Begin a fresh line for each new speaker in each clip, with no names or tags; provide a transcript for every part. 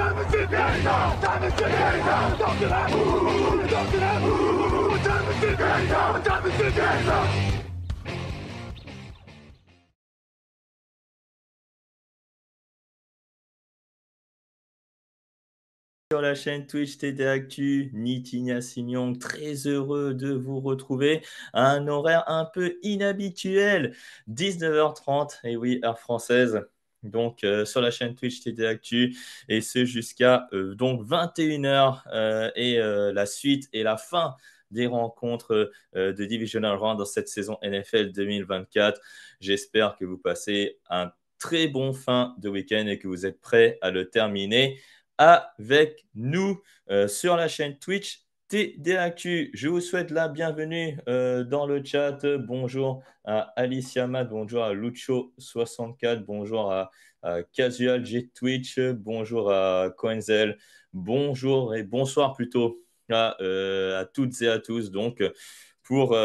Sur la chaîne Twitch TD Actu, Nitigna Signon, très heureux de vous retrouver à un horaire un peu inhabituel, 19h30, et oui, heure française. Donc sur la chaîne Twitch TD Actu, et ce jusqu'à donc 21h, et la suite et la fin des rencontres de Divisional Round dans cette saison NFL 2024. J'espère que vous passez un très bon fin de week-end et que vous êtes prêts à le terminer avec nous sur la chaîne Twitch TD Actu. Je vous souhaite la bienvenue dans le chat. Bonjour à Alicia Matt, bonjour à Lucho64, bonjour à Casual G Twitch, bonjour à Coenzel, bonjour et bonsoir plutôt à toutes et à tous. Donc, pour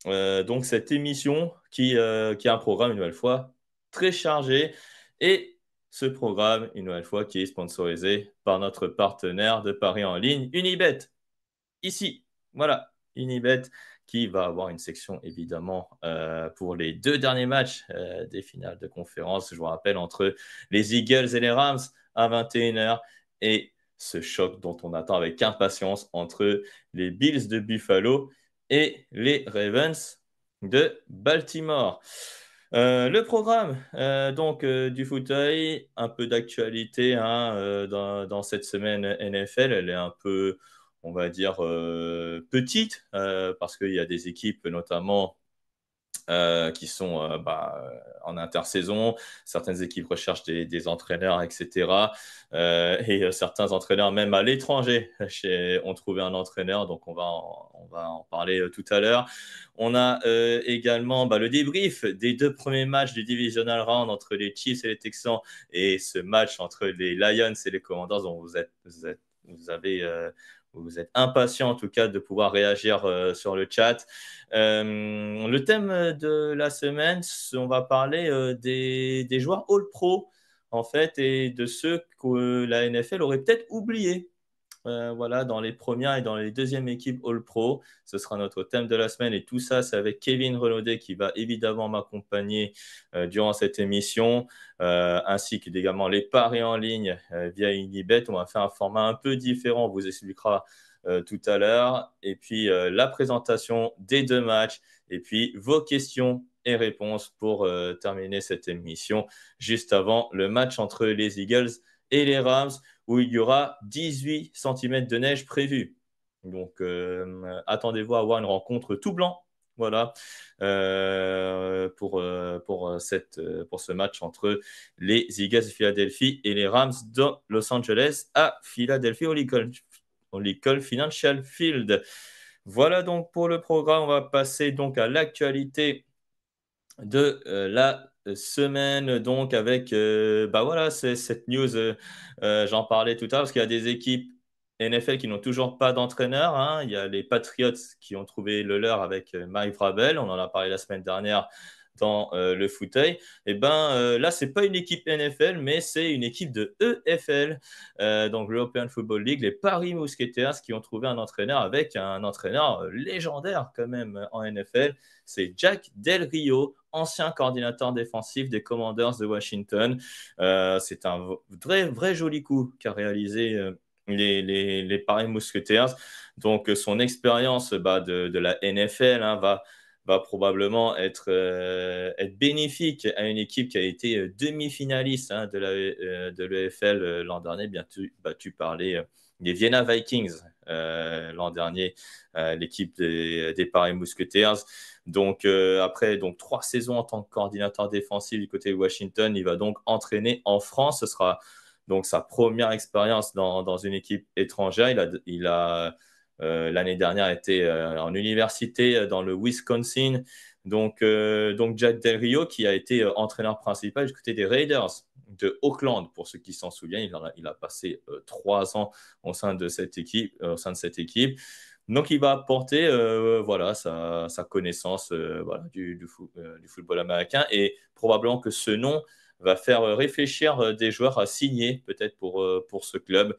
donc cette émission qui a un programme une nouvelle fois très chargé, et ce programme, une nouvelle fois, qui est sponsorisé par notre partenaire de paris en ligne, Unibet. Ici, voilà, Unibet, qui va avoir une section, évidemment, pour les 2 derniers matchs des finales de conférence, je vous rappelle, entre les Eagles et les Rams à 21h, et ce choc dont on attend avec impatience entre les Bills de Buffalo et les Ravens de Baltimore. Le programme du fauteuil, un peu d'actualité dans cette semaine NFL. Elle est un peu, on va dire, petite parce qu'il y a des équipes notamment qui sont en intersaison. Certaines équipes recherchent des entraîneurs, etc. Certains entraîneurs, même à l'étranger, ont trouvé un entraîneur. Donc, on va en parler tout à l'heure. On a également le débrief des 2 premiers matchs du Divisional Round entre les Chiefs et les Texans, et ce match entre les Lions et les Commanders, dont vous êtes impatient en tout cas de pouvoir réagir sur le chat. Le thème de la semaine, on va parler des joueurs All-Pro en fait, et de ceux que la NFL aurait peut-être oubliés. Voilà, dans les premières et dans les deuxièmes équipes All-Pro. Ce sera notre thème de la semaine, et tout ça, c'est avec Kevin Renaudet qui va évidemment m'accompagner durant cette émission, ainsi que également les paris en ligne via Unibet. On va faire un format un peu différent, on vous expliquera tout à l'heure. Et puis la présentation des 2 matchs, et puis vos questions et réponses pour terminer cette émission juste avant le match entre les Eagles et les Rams, où il y aura 18 cm de neige prévus. Donc, attendez-vous à avoir une rencontre tout blanc. Voilà, pour ce match entre les Eagles de Philadelphie et les Rams de Los Angeles à Philadelphie au Lincoln Financial Field. Voilà donc pour le programme. On va passer donc à l'actualité de la semaine, donc avec voilà, c'est cette news, j'en parlais tout à l'heure, parce qu'il y a des équipes NFL qui n'ont toujours pas d'entraîneur, hein. Il y a les Patriots qui ont trouvé le leur avec Mike Vrabel, on en a parlé la semaine dernière dans le fauteuil. Et là, c'est pas une équipe NFL, mais c'est une équipe de EFL, donc l'European Football League, les Paris Musketeers, qui ont trouvé un entraîneur avec un entraîneur légendaire quand même en NFL. C'est Jack Del Rio, ancien coordinateur défensif des Commanders de Washington. C'est un vrai joli coup qu'a réalisé les Paris Musketeers. Donc, son expérience de la NFL va probablement être bénéfique à une équipe qui a été demi-finaliste de l'EFL l'an dernier, bien battu par les Vienna Vikings l'an dernier, l'équipe des Paris Musketeers. Donc, après 3 saisons en tant que coordinateur défensif du côté de Washington, il va donc entraîner en France. Ce sera donc sa première expérience dans une équipe étrangère. L'année dernière été en université dans le Wisconsin. Donc Jack Del Rio, qui a été entraîneur principal du côté des Raiders de Oakland, pour ceux qui s'en souviennent. Il a passé 3 ans au sein de cette équipe. Donc, il va apporter voilà, sa connaissance voilà, du football américain, et probablement que ce nom va faire réfléchir des joueurs à signer peut-être pour ce club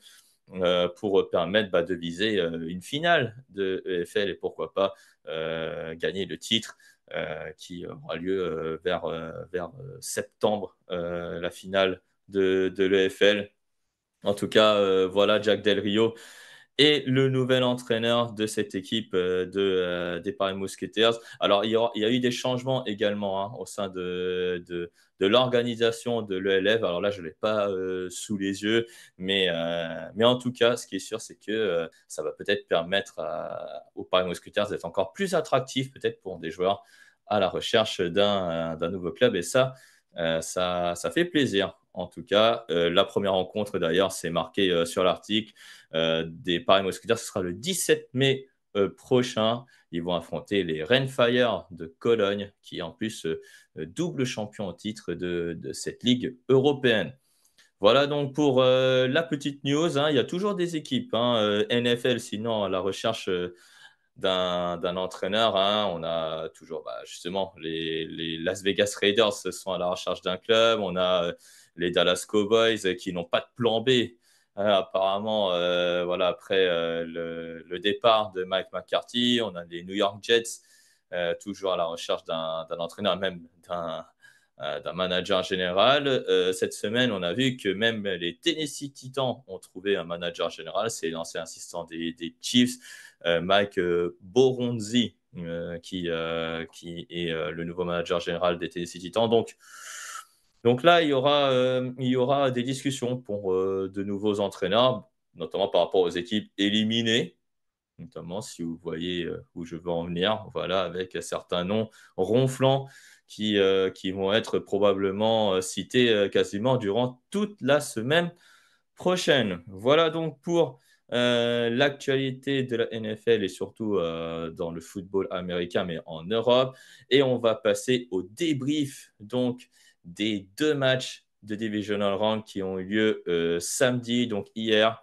pour permettre de viser une finale de EFL et pourquoi pas gagner le titre qui aura lieu vers septembre, la finale de l'EFL. En tout cas, voilà Jack Del Rio et le nouvel entraîneur de cette équipe des Paris Musketeers. Alors, il y a eu des changements également au sein de l'organisation de l'ELF. Alors là, je ne l'ai pas sous les yeux, mais en tout cas, ce qui est sûr, c'est que ça va peut-être permettre aux Paris Musketeers d'être encore plus attractifs, peut-être pour des joueurs à la recherche d'un nouveau club. Et ça fait plaisir. En tout cas, la première rencontre, d'ailleurs, c'est marqué sur l'article des Paris Musketeers. Ce sera le 17 mai prochain. Ils vont affronter les Rainfire de Cologne, qui est en plus double champion au titre de cette ligue européenne. Voilà donc pour la petite news. Il y a toujours des équipes NFL, sinon à la recherche d'un entraîneur. On a toujours justement les Las Vegas Raiders sont à la recherche d'un club. On a les Dallas Cowboys qui n'ont pas de plan B. Apparemment, voilà, après le départ de Mike McCarthy, on a les New York Jets toujours à la recherche d'un entraîneur, même d'un manager général. Cette semaine, on a vu que même les Tennessee Titans ont trouvé un manager général. C'est l'ancien assistant des Chiefs, Mike Boronzi, qui est le nouveau manager général des Tennessee Titans. Donc là, il y aura des discussions pour de nouveaux entraîneurs, notamment par rapport aux équipes éliminées, notamment si vous voyez où je veux en venir, voilà, avec certains noms ronflants qui vont être probablement cités quasiment durant toute la semaine prochaine. Voilà donc pour l'actualité de la NFL et surtout dans le football américain, mais en Europe. Et on va passer au débrief donc des deux matchs de Divisional Round qui ont eu lieu samedi, donc hier.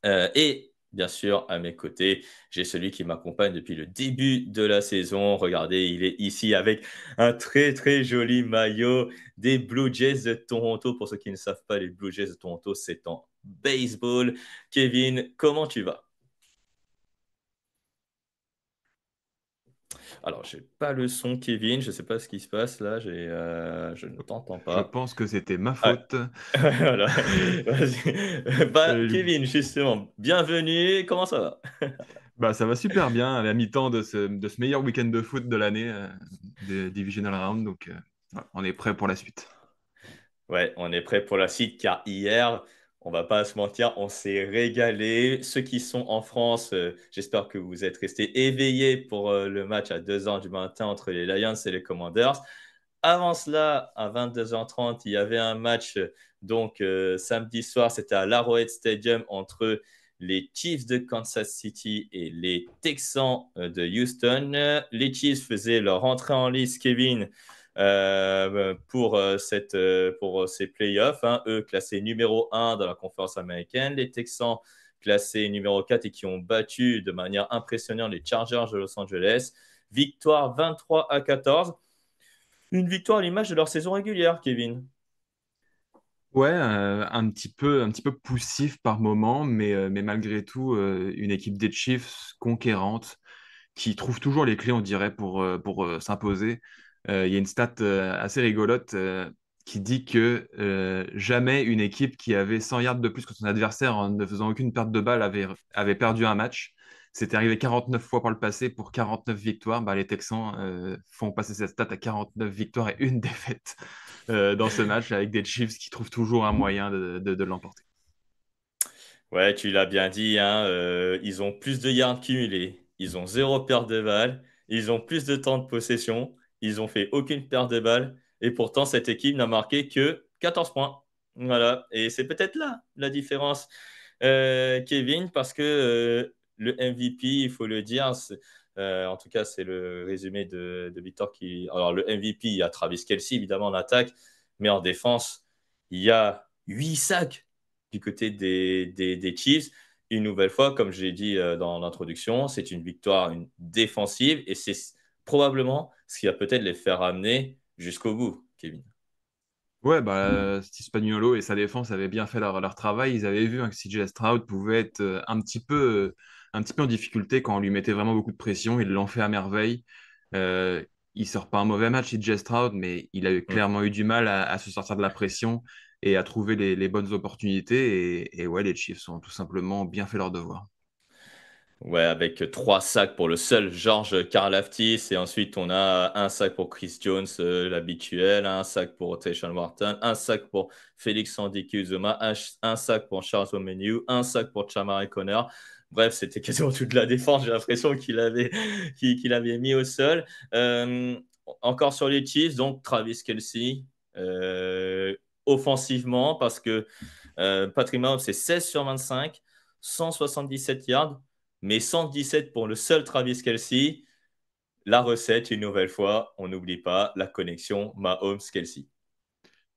Et bien sûr, à mes côtés, j'ai celui qui m'accompagne depuis le début de la saison. Regardez, il est ici avec un très très joli maillot des Blue Jays de Toronto. Pour ceux qui ne savent pas, les Blue Jays de Toronto, c'est en baseball. Kevin, comment tu vas? Alors, j'ai pas le son, Kevin. Je sais pas ce qui se passe là. Je ne t'entends
Je
pas.
pense que c'était ma
Ah,
faute.
voilà. Vas-y.
Euh,
Kevin, justement, bienvenue. Comment ça va?
Ça va super bien à la mi-temps de ce meilleur week-end de foot de l'année, des Divisional Round. Donc, voilà, on est prêt pour la suite.
Ouais, on est prêt pour la suite car hier, on va pas se mentir, on s'est régalé. Ceux qui sont en France, j'espère que vous êtes restés éveillés pour le match à 2 h du matin entre les Lions et les Commanders. Avant cela, à 22h30, il y avait un match donc samedi soir, c'était à l'Arrowhead Stadium entre les Chiefs de Kansas City et les Texans de Houston. Les Chiefs faisaient leur entrée en lice, Kevin, pour ces playoffs. Eux classés numéro 1 dans la conférence américaine. Les Texans classés numéro 4 et qui ont battu de manière impressionnante les Chargers de Los Angeles. Victoire 23-14. Une victoire à l'image de leur saison régulière, Kevin.
Ouais, un petit peu poussif par moment, mais malgré tout, une équipe des Chiefs conquérante qui trouve toujours les clés, on dirait, pour s'imposer. Il y a une stat assez rigolote qui dit que jamais une équipe qui avait 100 yards de plus que son adversaire en ne faisant aucune perte de balle avait perdu un match. C'était arrivé 49 fois par le passé pour 49 victoires. Les Texans font passer cette stat à 49 victoires et une défaite dans ce match avec des Chiefs qui trouvent toujours un moyen de l'emporter.
Ouais, tu l'as bien dit, ils ont plus de yards cumulés, ils ont zéro perte de balle, ils ont plus de temps de possession, ils ont fait aucune perte de balle, et pourtant cette équipe n'a marqué que 14 points. Voilà, et c'est peut-être là la différence, Kevin, parce que le MVP, il faut le dire, en tout cas c'est le résumé de Victor qui... Alors le MVP, il y a Travis Kelce évidemment en attaque, mais en défense, il y a 8 sacs du côté des Chiefs. Une nouvelle fois, comme je l'ai dit dans l'introduction, c'est une victoire défensive et c'est probablement ce qui va peut-être les faire amener jusqu'au bout, Kevin.
Ouais, Steve Spagnuolo et sa défense avaient bien fait leur travail. Ils avaient vu, hein, que CJ Stroud pouvait être un petit peu en difficulté quand on lui mettait vraiment beaucoup de pression. Ils l'ont fait à merveille. Euh, il sort pas un mauvais match, CJ Stroud, mais il a
Mm.
clairement eu du mal à se sortir de la pression et à trouver les bonnes opportunités. Et ouais, les Chiefs ont tout simplement bien fait leur devoir.
Ouais, avec 3 sacs pour le seul George Karlaftis et ensuite on a un sac pour Chris Jones, l'habituel, un sac pour Tayshaun Wharton, un sac pour Félix Andy-Uzomah, un sac pour Charles Omenihu, un sac pour Chamari Connor. Bref, c'était quasiment toute la défense, j'ai l'impression qu'il avait mis au sol. Euh, Encore sur les Chiefs, donc Travis Kelce, euh, offensivement, parce que Patrick Mahomes, c'est 16 sur 25, 177 yards, mais 117 pour le seul Travis Kelce. La recette, une nouvelle fois, on n'oublie pas la connexion Mahomes-Kelce.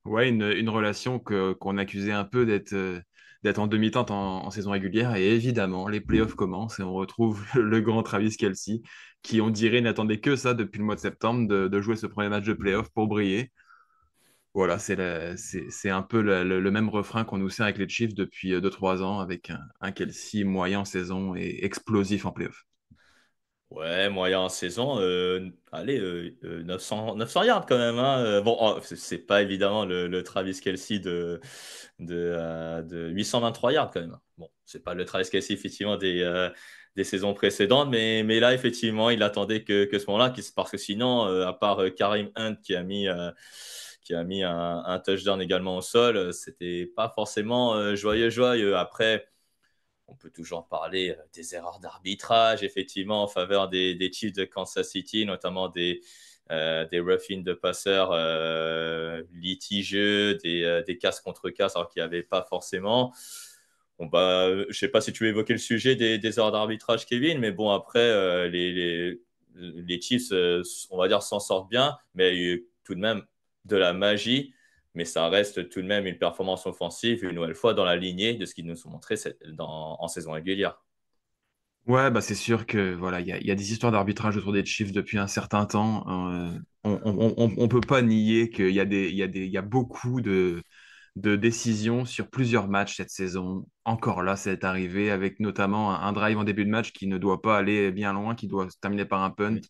Ouais, une relation qu'on accusait un peu d'être en demi-teinte en saison régulière. Et évidemment, les playoffs commencent et on retrouve le grand Travis Kelce, qui, on dirait, n'attendait que ça depuis le mois de septembre, de jouer ce premier match de playoffs pour briller. Voilà, c'est un peu le même refrain qu'on nous sert avec les Chiefs depuis 2-3 ans, avec un Kelce moyen en saison et explosif en playoffs.
Ouais, moyen en saison, allez, 900 yards quand même, hein. Bon, oh, c'est pas évidemment le Travis Kelce de 823 yards quand même, hein. Bon, c'est pas le Travis Kelce effectivement des saisons précédentes, mais là effectivement, il attendait que ce moment-là, parce que sinon, à part Karim Hunt qui a mis un touchdown également au sol, c'était pas forcément joyeux, joyeux. Après. On peut toujours parler des erreurs d'arbitrage, effectivement, en faveur des Chiefs de Kansas City, notamment des roughing de passeurs litigieux, des casses contre casses, alors qu'il n'y avait pas forcément. Bon, je ne sais pas si tu veux évoquer le sujet des erreurs d'arbitrage, Kevin, mais bon, après, les Chiefs, on va dire, s'en sortent bien, mais il y a eu tout de même de la magie, mais ça reste tout de même une performance offensive, une nouvelle fois dans la lignée de ce qu'ils nous ont montré en saison régulière.
Ouais, c'est sûr que voilà, il y a des histoires d'arbitrage autour des Chiefs depuis un certain temps. On peut pas nier qu'il y a il y a beaucoup de décisions sur plusieurs matchs cette saison. Encore là, c'est arrivé avec notamment un drive en début de match qui ne doit pas aller bien loin, qui doit se terminer par un punt.
Mm.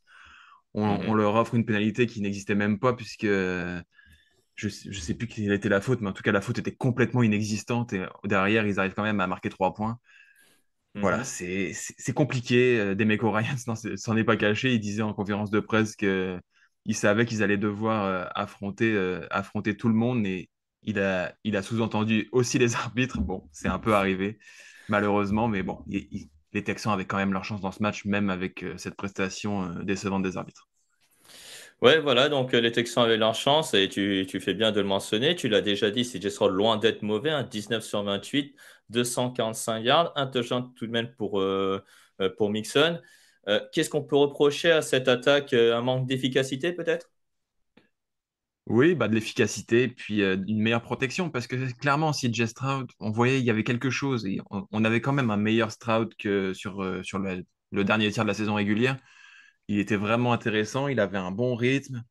On
Mhm.
leur offre une pénalité qui n'existait même pas puisque je sais plus quelle était la faute, mais en tout cas la faute était complètement inexistante et derrière ils arrivent quand même à marquer 3 points. Voilà,
Mhm.
c'est compliqué. Demeco Ryans s'en est pas caché. Il disait en conférence de presse que il savait qu'ils allaient devoir affronter tout le monde, et il a sous-entendu aussi les arbitres. Bon, c'est un peu arrivé, malheureusement, mais bon, les Texans avaient quand même leur chance dans ce match, même avec cette prestation décevante des arbitres.
Ouais, voilà, donc les Texans avaient leur chance et tu fais bien de le mentionner. Tu l'as déjà dit, CJ Stroud loin d'être mauvais, hein, 19 sur 28, 245 yards, un touchdown tout de même pour Mixon. Qu'est-ce qu'on peut reprocher à cette attaque? Un manque d'efficacité peut-être?
Oui, de l'efficacité, puis une meilleure protection, parce que clairement, si Jay Stroud, on voyait il y avait quelque chose, et on avait quand même un meilleur Stroud que sur le dernier tiers de la saison régulière. Il était vraiment intéressant, il avait un bon rythme,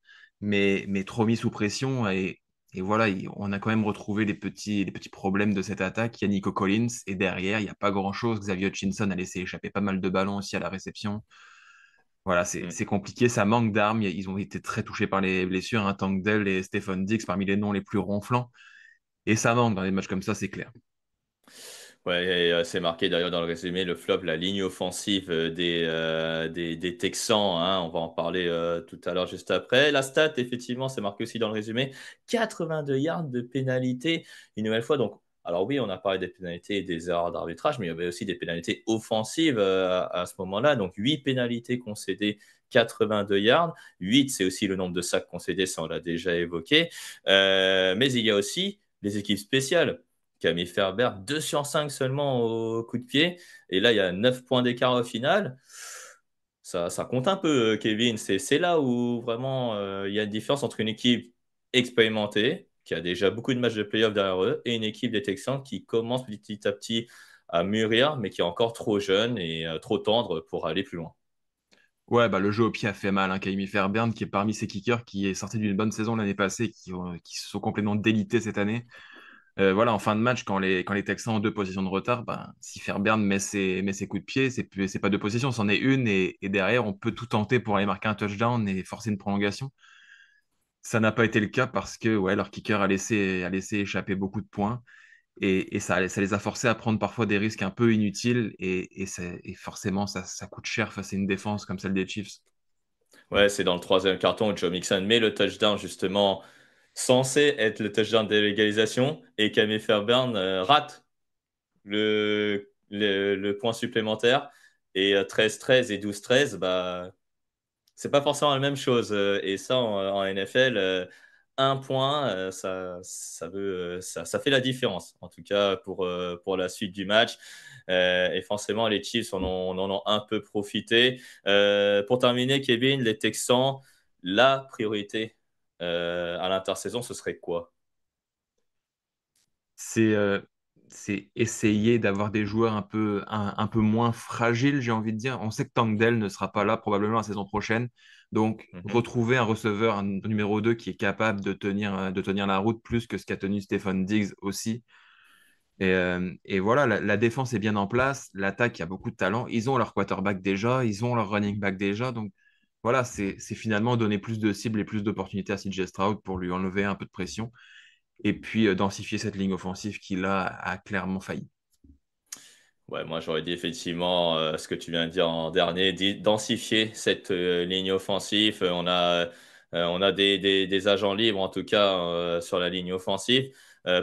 mais trop mis sous pression, et voilà, on a quand même retrouvé les petits problèmes de cette attaque. Il y a Nico Collins, et derrière, il n'y a pas grand-chose. Xavier Hutchinson a laissé échapper pas mal de ballons aussi à la réception. Voilà, c'est compliqué, ça manque d'armes. Ils ont été très touchés par les blessures, hein, Tank Dell et Stephen Diggs parmi les noms les plus ronflants. Et ça manque dans des matchs comme ça, c'est clair.
Ouais, et, c'est marqué d'ailleurs dans le résumé, le flop, la ligne offensive des Texans, hein, on va en parler tout à l'heure juste après. La stat, effectivement, c'est marqué aussi dans le résumé, 82 yards de pénalité, une nouvelle fois. Donc, alors oui, on a parlé des pénalités et des erreurs d'arbitrage, mais il y avait aussi des pénalités offensives à ce moment-là. Donc, 8 pénalités concédées, 82 yards. 8, c'est aussi le nombre de sacs concédés, ça on l'a déjà évoqué. Mais il y a aussi les équipes spéciales. Camille Ferber, 2 sur 5 seulement au coup de pied. Et là, il y a 9 points d'écart au final. Ça compte un peu, Kevin. C'est là où vraiment il y a une différence entre une équipe expérimentée, qui a déjà beaucoup de matchs de playoff derrière eux, et une équipe des Texans qui commence petit à petit à mûrir, mais qui est encore trop jeune et trop tendre pour aller plus loin.
Ouais, bah, le jeu au pied a fait mal, hein. Kyle Fairbairn, qui est parmi ces kickers, qui est sorti d'une bonne saison l'année passée, qui se sont complètement délités cette année. Voilà, en fin de match, quand les Texans ont deux possessions de retard, bah, si Fairbairn met ses coups de pied, c'est pas deux possessions, c'en est une, et derrière, on peut tout tenter pour aller marquer un touchdown et forcer une prolongation. Ça n'a pas été le cas parce que ouais, leur kicker a laissé échapper beaucoup de points, et ça les a forcés à prendre parfois des risques un peu inutiles, et forcément, ça coûte cher face à une défense comme celle des Chiefs.
Ouais, c'est dans le troisième carton où Joe Mixon met le touchdown justement censé être le touchdown de l'égalisation et Camille Fairbairn rate le point supplémentaire et 13-13 et 12-13, bah, c'est pas forcément la même chose. Et ça, en NFL, un point, ça fait la différence, en tout cas pour la suite du match. Et forcément, les Chiefs en ont un peu profité. Pour terminer, Kevin, les Texans, la priorité à l'intersaison, ce serait quoi?
c'est c'est essayer d'avoir des joueurs un peu moins fragiles, j'ai envie de dire. On sait que Tank Dell ne sera pas là probablement la saison prochaine. Donc,
Mhm.
retrouver un receveur, un numéro 2 qui est capable de tenir la route plus que ce qu'a tenu Stephen Diggs aussi. Et voilà, la défense est bien en place. L'attaque, il y a beaucoup de talent. Ils ont leur quarterback déjà, ils ont leur running back déjà. Donc, voilà, c'est finalement donner plus de cibles et plus d'opportunités à CJ Stroud pour lui enlever un peu de pression, et puis densifier cette ligne offensive qui là a clairement failli.
Ouais, moi j'aurais dit effectivement ce que tu viens de dire en dernier, densifier cette ligne offensive. On a des agents libres en tout cas sur la ligne offensive.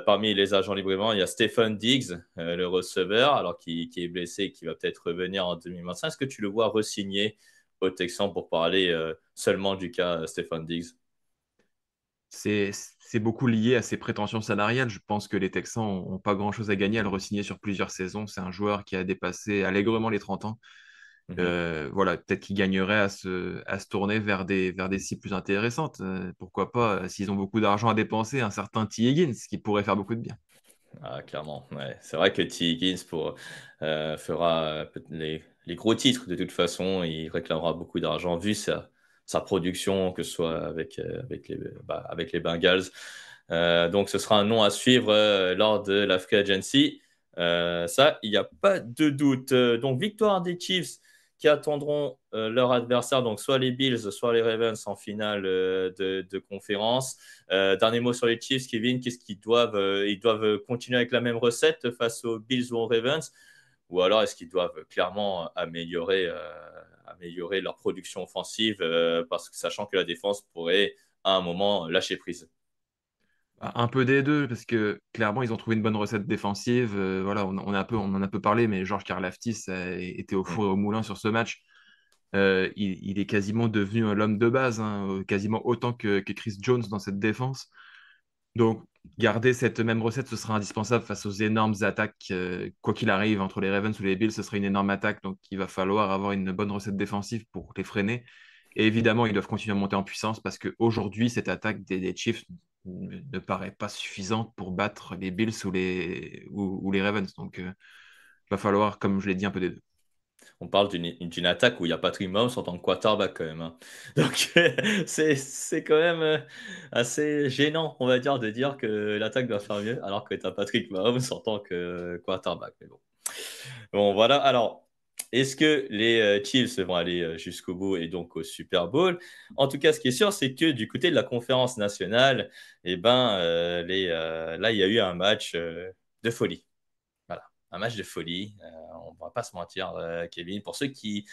Parmi les agents libres, vraiment, il y a Stephen Diggs, le receveur, alors qui est blessé et qui va peut-être revenir en 2025. Est-ce que tu le vois re-signer au Texan pour parler seulement du cas Stephen Diggs?
C'est beaucoup lié à ses prétentions salariales. Je pense que les Texans n'ont pas grand-chose à gagner à le re-signer sur plusieurs saisons. C'est un joueur qui a dépassé allègrement les 30 ans.
Mhm.
Voilà, peut-être qu'ils gagneraient à se tourner vers des cibles plus intéressantes. Pourquoi pas, s'ils ont beaucoup d'argent à dépenser, un certain T. Higgins qui pourrait faire beaucoup de bien.
Ah, clairement, ouais. C'est vrai que T. Higgins fera les gros titres de toute façon. Il réclamera beaucoup d'argent vu sa production, que ce soit avec les Bengals. Donc, ce sera un nom à suivre lors de la Free Agency. Ça, il n'y a pas de doute. Donc, victoire des Chiefs qui attendront leur adversaire, donc soit les Bills, soit les Ravens en finale de conférence. Dernier mot sur les Chiefs, Kevin, qu'est-ce qu'ils doivent ils doivent continuer avec la même recette face aux Bills ou aux Ravens, ou alors est-ce qu'ils doivent clairement améliorer leur production offensive parce que sachant que la défense pourrait à un moment lâcher prise.
Un peu des deux, parce que clairement, ils ont trouvé une bonne recette défensive. Voilà, on en a un peu parlé, mais Georges Karlaftis était au
Mm.
four et au moulin sur ce match. Il est quasiment devenu l'homme de base, hein, quasiment autant que Chris Jones dans cette défense. Donc, garder cette même recette, ce sera indispensable face aux énormes attaques. Quoi qu'il arrive, entre les Ravens ou les Bills, ce sera une énorme attaque. Donc, il va falloir avoir une bonne recette défensive pour les freiner. Et évidemment, ils doivent continuer à monter en puissance parce qu'aujourd'hui, cette attaque des Chiefs ne paraît pas suffisante pour battre les Bills ou les Ravens. Donc, il va falloir, comme je l'ai dit, un peu des deux.
On parle d'une attaque où il y a Patrick Mahomes en tant que quarterback quand même, hein. Donc c'est quand même assez gênant, on va dire que l'attaque doit faire mieux alors que tu as Patrick Mahomes en tant que quarterback. Mais bon. Bon, voilà. Alors, est-ce que les Chiefs vont aller jusqu'au bout et donc au Super Bowl? En tout cas, ce qui est sûr, c'est que du côté de la conférence nationale, eh ben, là, il y a eu un match de folie. Voilà, un match de folie. On ne va pas se mentir, Kevin. Pour ceux qui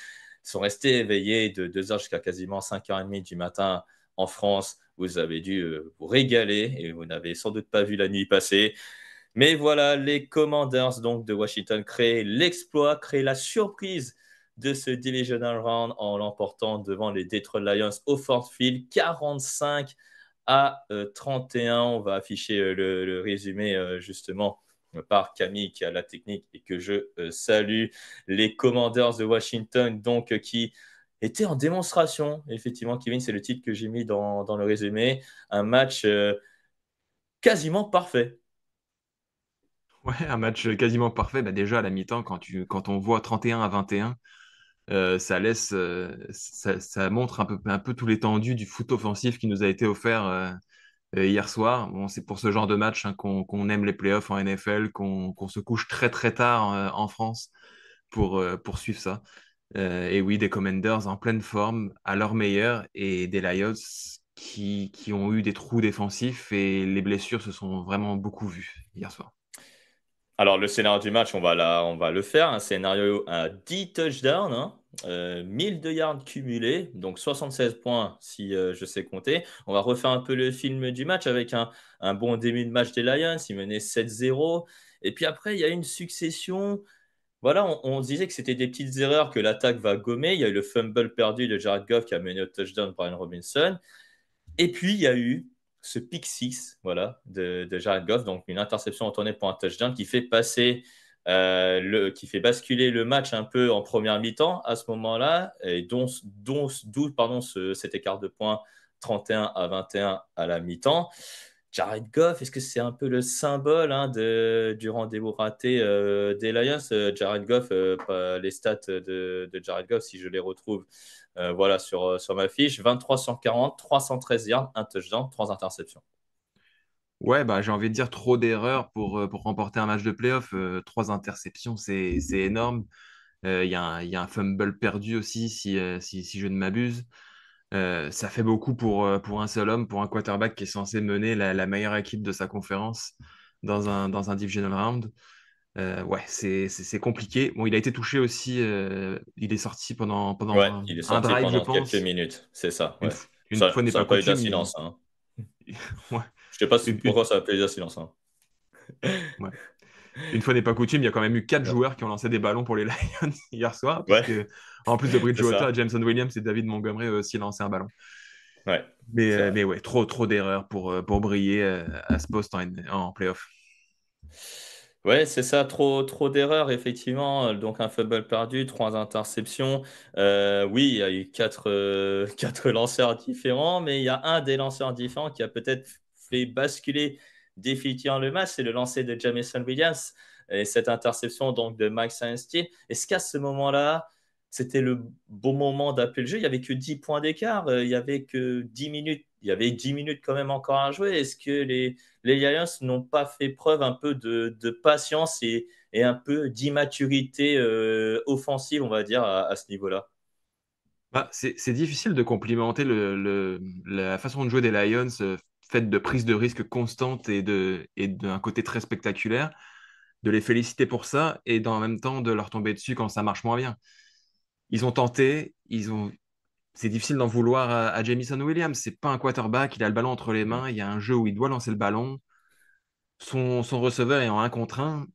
sont restés éveillés de 2 heures jusqu'à quasiment 5h30 du matin en France, vous avez dû vous régaler et vous n'avez sans doute pas vu la nuit passer. Mais voilà, les Commanders donc de Washington créent l'exploit, créent la surprise de ce divisional round en l'emportant devant les Detroit Lions au Ford Field 45-31. On va afficher le résumé justement par Camille qui a la technique et que je salue. Les Commanders de Washington donc qui étaient en démonstration. Effectivement, Kevin, c'est le titre que j'ai mis dans le résumé. Un match quasiment parfait.
Ouais, un match quasiment parfait. Bah déjà, à la mi-temps, quand on voit 31-21, Ça montre un peu tout l'étendue du foot offensif qui nous a été offert hier soir. Bon, c'est pour ce genre de match hein, qu'on aime les playoffs en NFL, qu'on se couche très très tard en France pour suivre ça. Et oui, des Commanders en pleine forme, à leur meilleur, et des Lions qui ont eu des trous défensifs et les blessures se sont vraiment beaucoup vues hier soir.
Alors, le scénario du match, on va le faire. Un scénario à 10 touchdowns, hein, 1002 yards cumulés, donc 76 points si je sais compter. On va refaire un peu le film du match avec un bon début de match des Lions. Ils menaient 7-0. Et puis après, il y a une succession. Voilà, on se disait que c'était des petites erreurs que l'attaque va gommer. Il y a eu le fumble perdu de Jared Goff qui a mené au touchdown Brian Robinson. Et puis, il y a eu ce pick six voilà, de Jared Goff, donc une interception retournée pour un touchdown qui fait passer, qui fait basculer le match un peu en première mi-temps à ce moment-là, et d'où pardon, cet écart de points 31-21 à la mi-temps. Jared Goff, est-ce que c'est un peu le symbole hein, du rendez-vous raté des Lions? Jared Goff, les stats de Jared Goff, si je les retrouve voilà, sur ma fiche, 23 140, 313 yards, un touchdown, trois interceptions.
Ouais, bah, j'ai envie de dire trop d'erreurs pour remporter un match de playoff. Trois interceptions, c'est énorme. Il y a un fumble perdu aussi, si je ne m'abuse. Ça fait beaucoup pour un seul homme, pour un quarterback qui est censé mener la meilleure équipe de sa conférence dans un divisional round. Ouais, c'est compliqué. Bon, il a été touché aussi. Il est sorti pendant
Ouais, il est
un
sorti
drive, je
pendant quelques
pense.
minutes, c'est ça, ouais.
Une fois n'est
Ça
pas
n'a pas eu
coutume.
d'incidence. Hein.
Ouais,
Je sais pas
une, une-
pourquoi ça n'a pas eu d'incidence. Hein.
ouais. Une fois n'est pas coutume, il y a quand même eu quatre
Ouais,
joueurs qui ont lancé des ballons pour les Lions hier soir,
ouais,
puisque en plus de
c'est
Bridgewater,
ça.
Jameson Williams et David Montgomery ont aussi lancé un ballon.
Ouais, c'est vrai.
Mais ouais, trop d'erreurs pour briller à ce poste en playoff.
Ouais, c'est ça, trop d'erreurs, effectivement. Donc, un fumble perdu, trois interceptions. Oui, il y a eu quatre, quatre lanceurs différents, mais il y a un des lanceurs différents qui a peut-être fait basculer définitivement le match, c'est le lancer de Jamison Williams et cette interception donc de Mike Sainstier. Est-ce qu'à ce moment-là, c'était le bon moment d'appeler le jeu? Il n'y avait que 10 points d'écart, il y avait que 10 minutes. Il y avait 10 minutes quand même encore à jouer. Est-ce que les Lions n'ont pas fait preuve un peu de patience et un peu d'immaturité offensive, on va dire, à ce niveau-là?
Bah, c'est difficile de complimenter la façon de jouer des Lions, faite de prise de risque constante et d'un côté très spectaculaire, de les féliciter pour ça et en même temps de leur tomber dessus quand ça marche moins bien. Ils ont tenté, c'est difficile d'en vouloir à Jamison Williams. C'est pas un quarterback, il a le ballon entre les
Mm.
mains, il y a un jeu où il doit lancer le ballon. Son receveur est en 1 contre 1.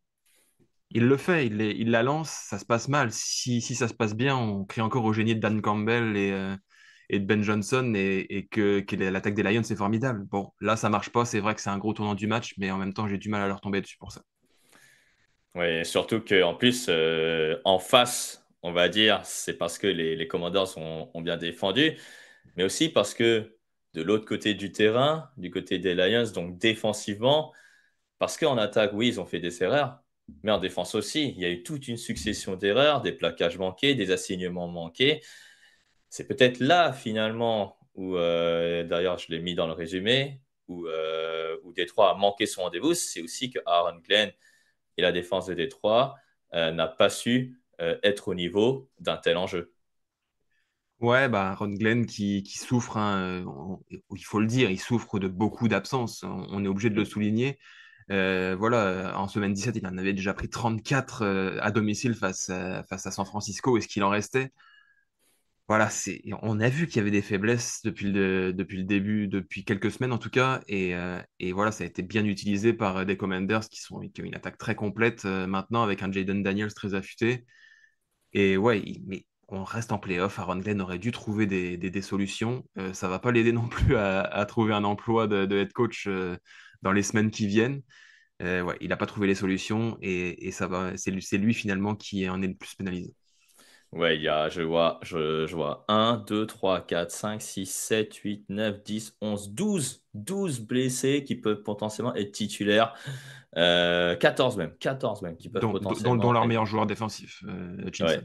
Il le fait, il la lance, ça se passe mal. Si ça se passe bien, on crie encore au génie de Dan Campbell et de Ben Johnson que l'attaque des Lions c'est formidable. Bon, là ça marche pas, c'est vrai que c'est un gros tournant du match, mais en même temps j'ai du mal à leur tomber dessus pour ça.
Ouais, surtout qu'en plus, en face, on va dire, c'est parce que les Commanders ont bien défendu, mais aussi parce que de l'autre côté du terrain, du côté des Lions, donc défensivement, parce qu'en attaque, oui, ils ont fait des erreurs, mais en défense aussi, il y a eu toute une succession d'erreurs, des plaquages manqués, des assignements manqués. C'est peut-être là, finalement, où, d'ailleurs, je l'ai mis dans le résumé, où Détroit a manqué son rendez-vous. C'est aussi que Aaron Glenn et la défense de Détroit n'a pas su être au niveau d'un tel enjeu.
Ouais, bah Ron Glenn qui souffre, hein, il faut le dire, il souffre de beaucoup d'absences. On est obligé de le
Mm.
souligner. Voilà, en semaine 17, il en avait déjà pris 34 à domicile face à San Francisco. Est-ce qu'il en restait? Voilà, on a vu qu'il y avait des faiblesses depuis le début, depuis quelques semaines en tout cas, et voilà, ça a été bien utilisé par des Commanders qui ont une attaque très complète maintenant avec un Jaden Daniels très affûté. Et ouais, mais on reste en playoff. Aaron Glenn aurait dû trouver des solutions. Ça va pas l'aider non plus à trouver un emploi de head coach dans les semaines qui viennent. Ouais, il n'a pas trouvé les solutions et ça va. C'est lui finalement qui en est le plus pénalisé.
Ouais, je vois 1, 2, 3, 4, 5, 6, 7, 8, 9, 10, 11, 12 blessés qui peuvent potentiellement être titulaires. 14 même qui peuvent
Dont
potentiellement
leur
être.
meilleur joueur défensif,
Ouais,
Hutchinson.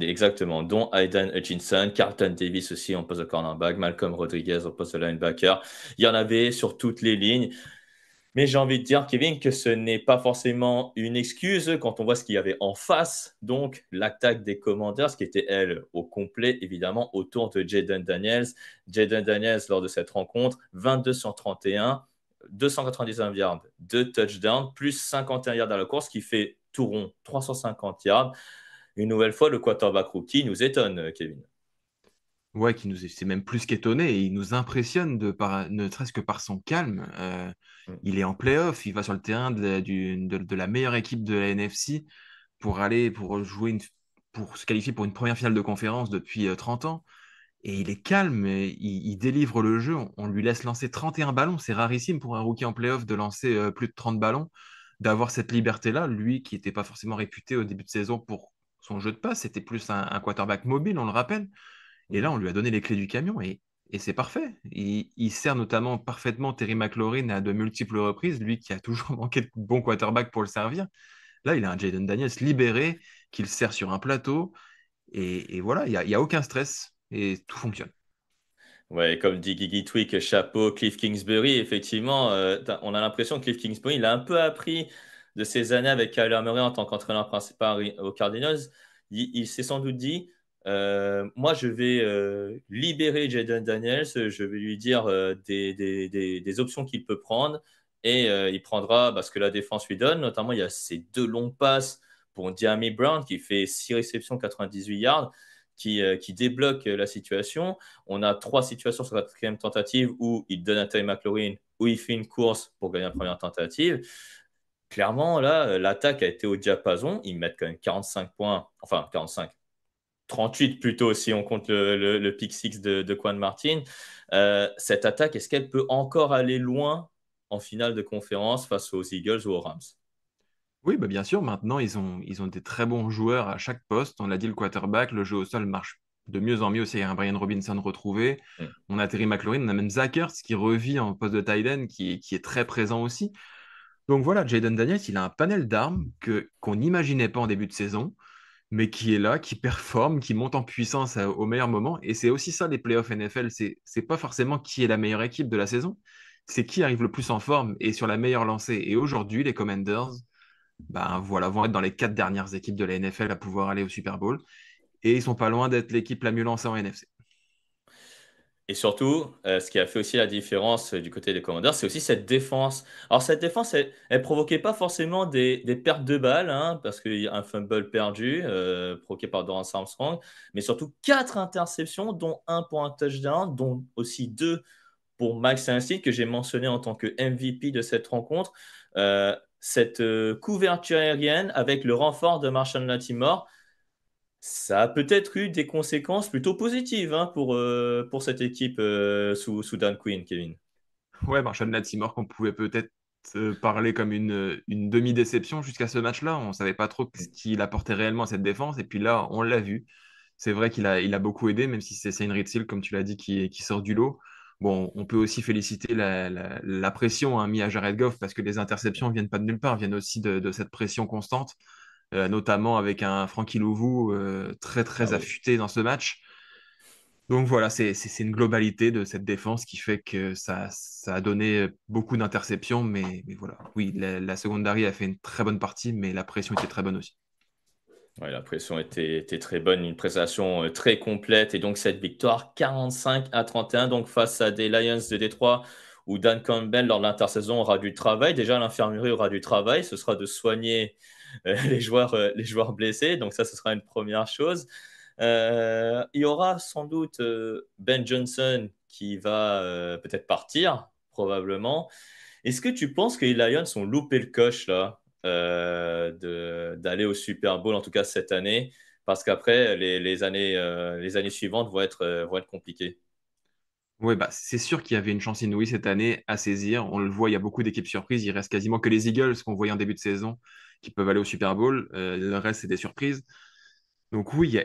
Exactement, dont Aidan Hutchinson, Carlton Davis aussi en poste de cornerback, Malcolm Rodriguez en poste de linebacker. Il y en avait sur toutes les lignes. Mais j'ai envie de dire, Kevin, que ce n'est pas forcément une excuse quand on voit ce qu'il y avait en face. Donc, l'attaque des Commanders, qui était, elle, au complet, évidemment, autour de Jaden Daniels. Jaden Daniels, lors de cette rencontre, 22 sur 31, 299 yards, 2 touchdowns, plus 51 yards à la course, qui fait tout rond 350 yards. Une nouvelle fois, le quarterback rookie nous étonne, Kevin.
Ouais, c'est même plus qu'étonné. Il nous impressionne ne serait-ce que par son calme. Il est en playoff, il va sur le terrain de la meilleure équipe de la NFC pour se qualifier pour une première finale de conférence depuis 30 ans. Et il est calme, et il délivre le jeu. On lui laisse lancer 31 ballons. C'est rarissime pour un rookie en playoff de lancer plus de 30 ballons, d'avoir cette liberté-là. Lui qui n'était pas forcément réputé au début de saison pour son jeu de passe, c'était plus un quarterback mobile, on le rappelle. Et là, on lui a donné les clés du camion et c'est parfait. Il sert notamment parfaitement Terry McLaurin à de multiples reprises, lui qui a toujours manqué de bons quarterbacks pour le servir. Là, il a un Jaden Daniels libéré, qu'il sert sur un plateau. Et voilà, il y a aucun stress et tout fonctionne.
Ouais, comme dit Gigi Twig, chapeau Cliff Kingsbury, effectivement, on a l'impression que Cliff Kingsbury, il a un peu appris de ses années avec Kyler Murray en tant qu'entraîneur principal aux Cardinals. Il s'est sans doute dit, moi je vais libérer Jaden Daniels, je vais lui dire des options qu'il peut prendre et il prendra ce que la défense lui donne. Notamment, il y a ces deux longues passes pour Diami Brown qui fait 6 réceptions, 98 yards, qui débloque la situation. On a trois situations sur la quatrième tentative où il donne à Ty McLaurin, où il fait une course pour gagner la première tentative. Clairement, là, l'attaque a été au diapason. Ils mettent quand même 45 points, enfin 45, 38 plutôt si on compte le pick six de Quan Martin. Cette attaque, est-ce qu'elle peut encore aller loin en finale de conférence face aux Eagles ou aux Rams?
Oui, bah bien sûr, maintenant, ils ont des très bons joueurs à chaque poste. On l'a dit, le quarterback, le jeu au sol marche de mieux en mieux aussi. Il y a un Brian Robinson retrouvé.
Mm.
On a Terry McLaurin, on a même Zach Ertz qui revit en poste de tight end, qui est très présent aussi. Donc voilà, Jaden Daniels, il a un panel d'armes qu'on n'imaginait pas en début de saison, mais qui est là, qui performe, qui monte en puissance au meilleur moment. Et c'est aussi ça, les playoffs NFL. C'est pas forcément qui est la meilleure équipe de la saison, c'est qui arrive le plus en forme et sur la meilleure lancée. Et aujourd'hui, les Commanders, ben voilà, vont être dans les 4 dernières équipes de la NFL à pouvoir aller au Super Bowl. Et ils sont pas loin d'être l'équipe la mieux lancée en NFC.
Et surtout, ce qui a fait aussi la différence du côté des Commanders, c'est aussi cette défense. Alors, cette défense, elle provoquait pas forcément des pertes de balles, hein, parce qu'il y a un fumble perdu provoqué par Dorrance Armstrong, mais surtout quatre interceptions, dont un pour un touchdown, dont aussi deux pour Max Ainsley, que j'ai mentionné en tant que MVP de cette rencontre. Cette couverture aérienne avec le renfort de Marshall Latimore, ça a peut-être eu des conséquences plutôt positives hein, pour cette équipe sous Dan Quinn, Kevin.
Ouais, Marshall Latimore, qu'on pouvait peut-être parler comme une demi-déception jusqu'à ce match-là. On ne savait pas trop ce qu'il apportait réellement à cette défense. Et puis là, on l'a vu. C'est vrai qu'il a beaucoup aidé, même si c'est Sain Ritzel, comme tu l'as dit, qui sort du lot. Bon, on peut aussi féliciter la pression mise à Jared Goff parce que les interceptions ne viennent pas de nulle part, viennent aussi de cette pression constante, notamment avec un Frankie Louvu très
Ah
très
oui.
affûté dans ce match. Donc voilà, c'est une globalité de cette défense qui fait que ça a donné beaucoup d'interceptions, mais voilà. Oui, la secondary a fait une très bonne partie, mais la pression était très bonne aussi.
Ouais, la pression était très bonne, une prestation très complète. Et donc, cette victoire 45-31 donc face à des Lions de Détroit, où Dan Campbell, lors de l'intersaison, aura du travail. Déjà, l'infirmerie aura du travail. Ce sera de soigner les joueurs blessés. Donc, ça, ce sera une première chose. Il y aura sans doute Ben Johnson qui va peut-être partir, probablement. Est-ce que tu penses que les Lions ont loupé le coche là d'aller au Super Bowl, en tout cas cette année, parce qu'après, les années suivantes vont être compliquées.
Oui, bah, c'est sûr qu'il y avait une chance inouïe cette année à saisir. On le voit, il y a beaucoup d'équipes surprises. Il reste quasiment que les Eagles qu'on voyait en début de saison qui peuvent aller au Super Bowl. Le reste, c'est des surprises. Donc oui,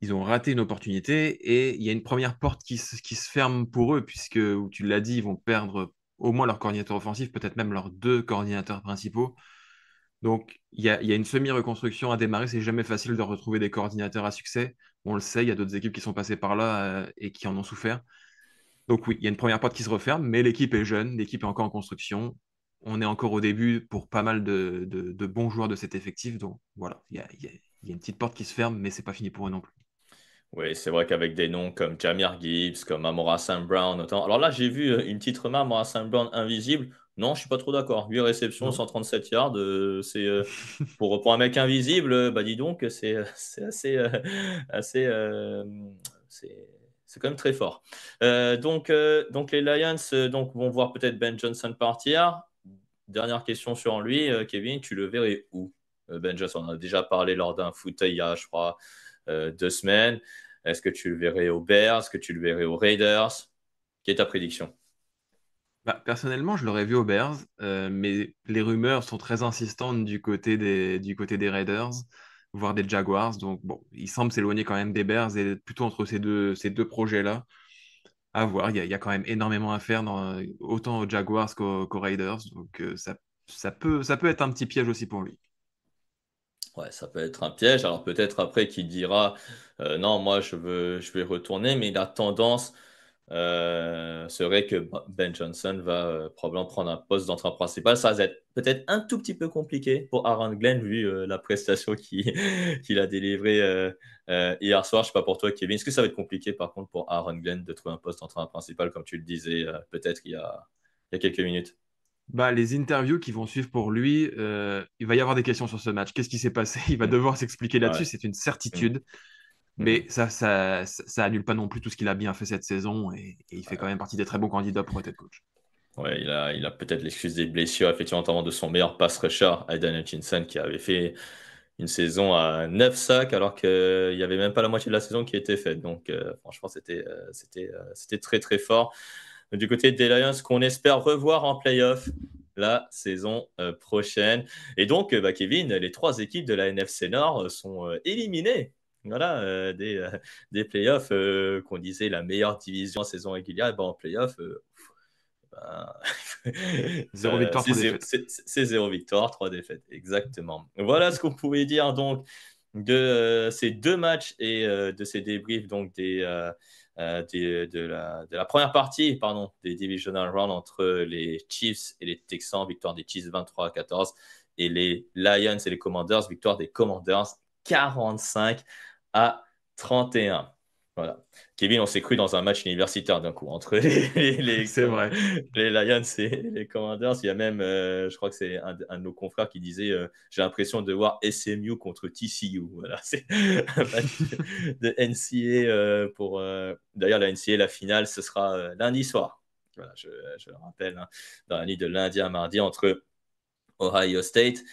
ils ont raté une opportunité et il y a une première porte qui se ferme pour eux, puisque, tu l'as dit, ils vont perdre au moins leur coordinateur offensif, peut-être même leurs deux coordinateurs principaux. Donc, il y a une semi-reconstruction à démarrer. C'est jamais facile de retrouver des coordinateurs à succès. On le sait, il y a d'autres équipes qui sont passées par là et qui en ont souffert. Donc oui, il y a une première porte qui se referme, mais l'équipe est jeune, l'équipe est encore en construction. On est encore au début pour pas mal de bons joueurs de cet effectif. Donc voilà, il y a une petite porte qui se ferme, mais c'est pas fini pour eux non plus.
Oui, c'est vrai qu'avec des noms comme Jahmyr Gibbs, comme Amora St. Brown, autant. Alors là, j'ai vu une petite remarque, Amora St. Brown invisible. Non, je suis pas trop d'accord. 8 réceptions,
Non?
137 yards, c'est pour un mec invisible, bah dis donc, c'est assez, assez, c'est quand même très fort. Donc les Lions donc, vont voir peut-être Ben Johnson partir. Dernière question sur lui, Kevin, tu le verrais où? Ben Johnson, on en a déjà parlé lors d'un fauteuil il y a, je crois, 2 semaines. Est-ce que tu le verrais aux Bears? Est-ce que tu le verrais aux Raiders? Quelle est ta prédiction?
Bah, personnellement, je l'aurais vu aux Bears, mais les rumeurs sont très insistantes du côté des Raiders, voire des Jaguars. Donc bon, il semble s'éloigner quand même des Bears et plutôt entre ces deux projets-là. À voir, il y a quand même énormément à faire autant aux Jaguars qu'aux Raiders. Donc ça peut être un petit piège aussi pour lui.
Ouais, ça peut être un piège. Alors peut-être après qu'il dira non, moi je vais retourner, mais la tendance serait que Ben Johnson va probablement prendre un poste d'entraîneur principal. Ça va être peut-être un tout petit peu compliqué pour Aaron Glenn vu la prestation qu'il a délivrée hier soir. Je ne sais pas pour toi, Kevin. Est-ce que ça va être compliqué par contre pour Aaron Glenn de trouver un poste d'entraîneur principal comme tu le disais peut-être il y a quelques minutes?
Bah, les interviews qui vont suivre pour lui, il va y avoir des questions sur ce match. Qu'est-ce qui s'est passé? Il va
Mm.
devoir s'expliquer là-dessus,
Ouais.
c'est une
Mm.
certitude. Mais
Mm.
ça annule pas non plus tout ce qu'il a bien fait cette saison et il fait quand même partie des très bons candidats pour être head coach.
Ouais, il a peut-être l'excuse des blessures, effectivement, notamment de son meilleur pass rusher, Aidan Hutchinson, qui avait fait une saison à 9 sacs, alors qu'il n'y avait même pas la moitié de la saison qui était faite. Donc, franchement, c'était très, très fort. Du côté des Lions, qu'on espère revoir en playoff la saison prochaine. Et donc, bah, Kevin, les trois équipes de la NFC Nord sont éliminées. Voilà, des playoffs qu'on disait la meilleure division en saison régulière, et ben, en playoff, ben,
Zéro victoire, trois défaites.
c'est zéro victoire, trois défaites. Exactement. Voilà ce qu'on pouvait dire donc de ces deux matchs et de ces débriefs donc de la première partie pardon, des Divisional Round entre les Chiefs et les Texans. Victoire des Chiefs 23-14 et les Lions et les Commanders. Victoire des Commanders 45-31. Voilà. Kevin, on s'est cru dans un match universitaire d'un coup entre
C'est vrai.
les Lions et les Commanders. Il y a même, je crois que c'est un de nos confrères qui disait j'ai l'impression de voir SMU contre TCU. Voilà, c'est un match de NCA pour. D'ailleurs, la NCA, la finale, ce sera lundi soir. Voilà, je le rappelle, hein, dans la nuit de lundi à mardi entre Ohio State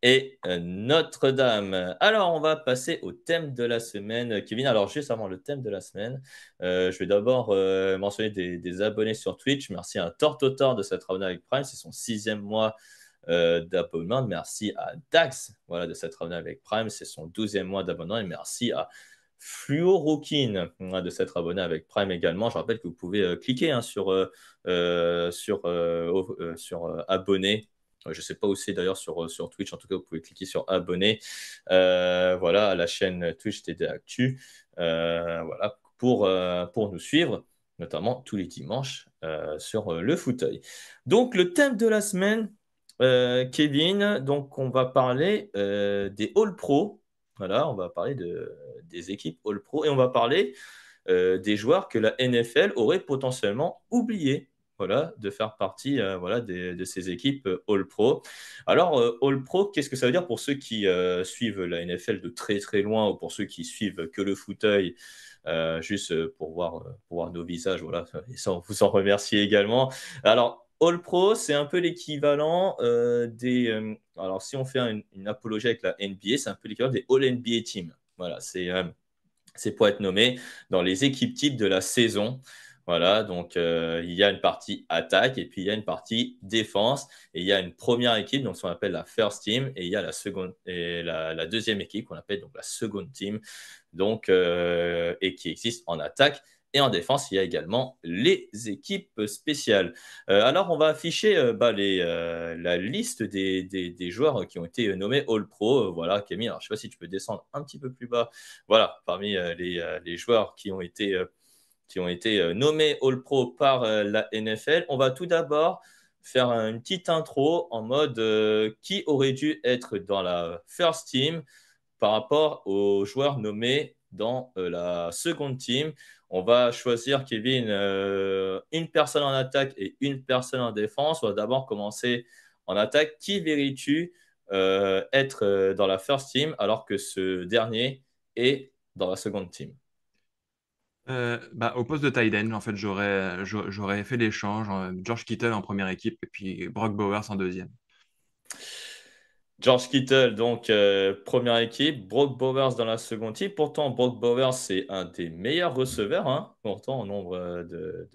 et Notre-Dame. Alors, on va passer au thème de la semaine. Kevin, alors juste avant le thème de la semaine, je vais d'abord mentionner des abonnés sur Twitch. Merci à Tortotor de s'être abonné avec Prime. C'est son 6e mois d'abonnement. Merci à Dax voilà, de s'être abonné avec Prime. C'est son 12e mois d'abonnement. Et merci à Fluorokin voilà, de s'être abonné avec Prime également. Je rappelle que vous pouvez cliquer hein, sur abonner je ne sais pas où c'est d'ailleurs sur Twitch. En tout cas, vous pouvez cliquer sur abonner. Voilà, à la chaîne Twitch TD Actu. Voilà, pour nous suivre, notamment tous les dimanches sur le fauteuil. Donc, le thème de la semaine, Kevin, donc on va parler des All Pro. Voilà, on va parler des équipes All Pro et on va parler des joueurs que la NFL aurait potentiellement oubliés voilà, de faire partie voilà, de ces équipes All Pro. Alors, All Pro, qu'est-ce que ça veut dire pour ceux qui suivent la NFL de très très loin ou pour ceux qui suivent que le fauteuil juste pour voir nos visages, voilà, et ça, on vous en remercie également. Alors, All Pro, c'est un peu l'équivalent alors, si on fait une apologie avec la NBA, c'est un peu l'équivalent des All NBA Teams. Voilà, c'est pour être nommé dans les équipes types de la saison. Voilà, donc il y a une partie attaque et puis il y a une partie défense et il y a une première équipe donc ce qu'on appelle la first team et il y a la seconde et la deuxième équipe qu'on appelle donc la second team donc et qui existe en attaque Et en défense, il y a également les équipes spéciales. Alors, on va afficher la liste des joueurs qui ont été nommés All-Pro. Voilà, Camille, alors je ne sais pas si tu peux descendre un petit peu plus bas. Voilà, parmi les joueurs qui ont été nommés All-Pro par la NFL. On va tout d'abord faire une petite intro en mode qui aurait dû être dans la first team par rapport aux joueurs nommés dans la seconde team. On va choisir, Kevin, une personne en attaque et une personne en défense. On va d'abord commencer en attaque. Qui verrais-tu être dans la first team alors que ce dernier est dans la seconde team?
Au poste de tight end, en fait, j'aurais fait l'échange, George Kittle en première équipe et puis Brock Bowers en deuxième.
George Kittle, donc première équipe, Brock Bowers dans la seconde équipe. Pourtant, Brock Bowers, c'est un des meilleurs receveurs, hein, pourtant en nombre de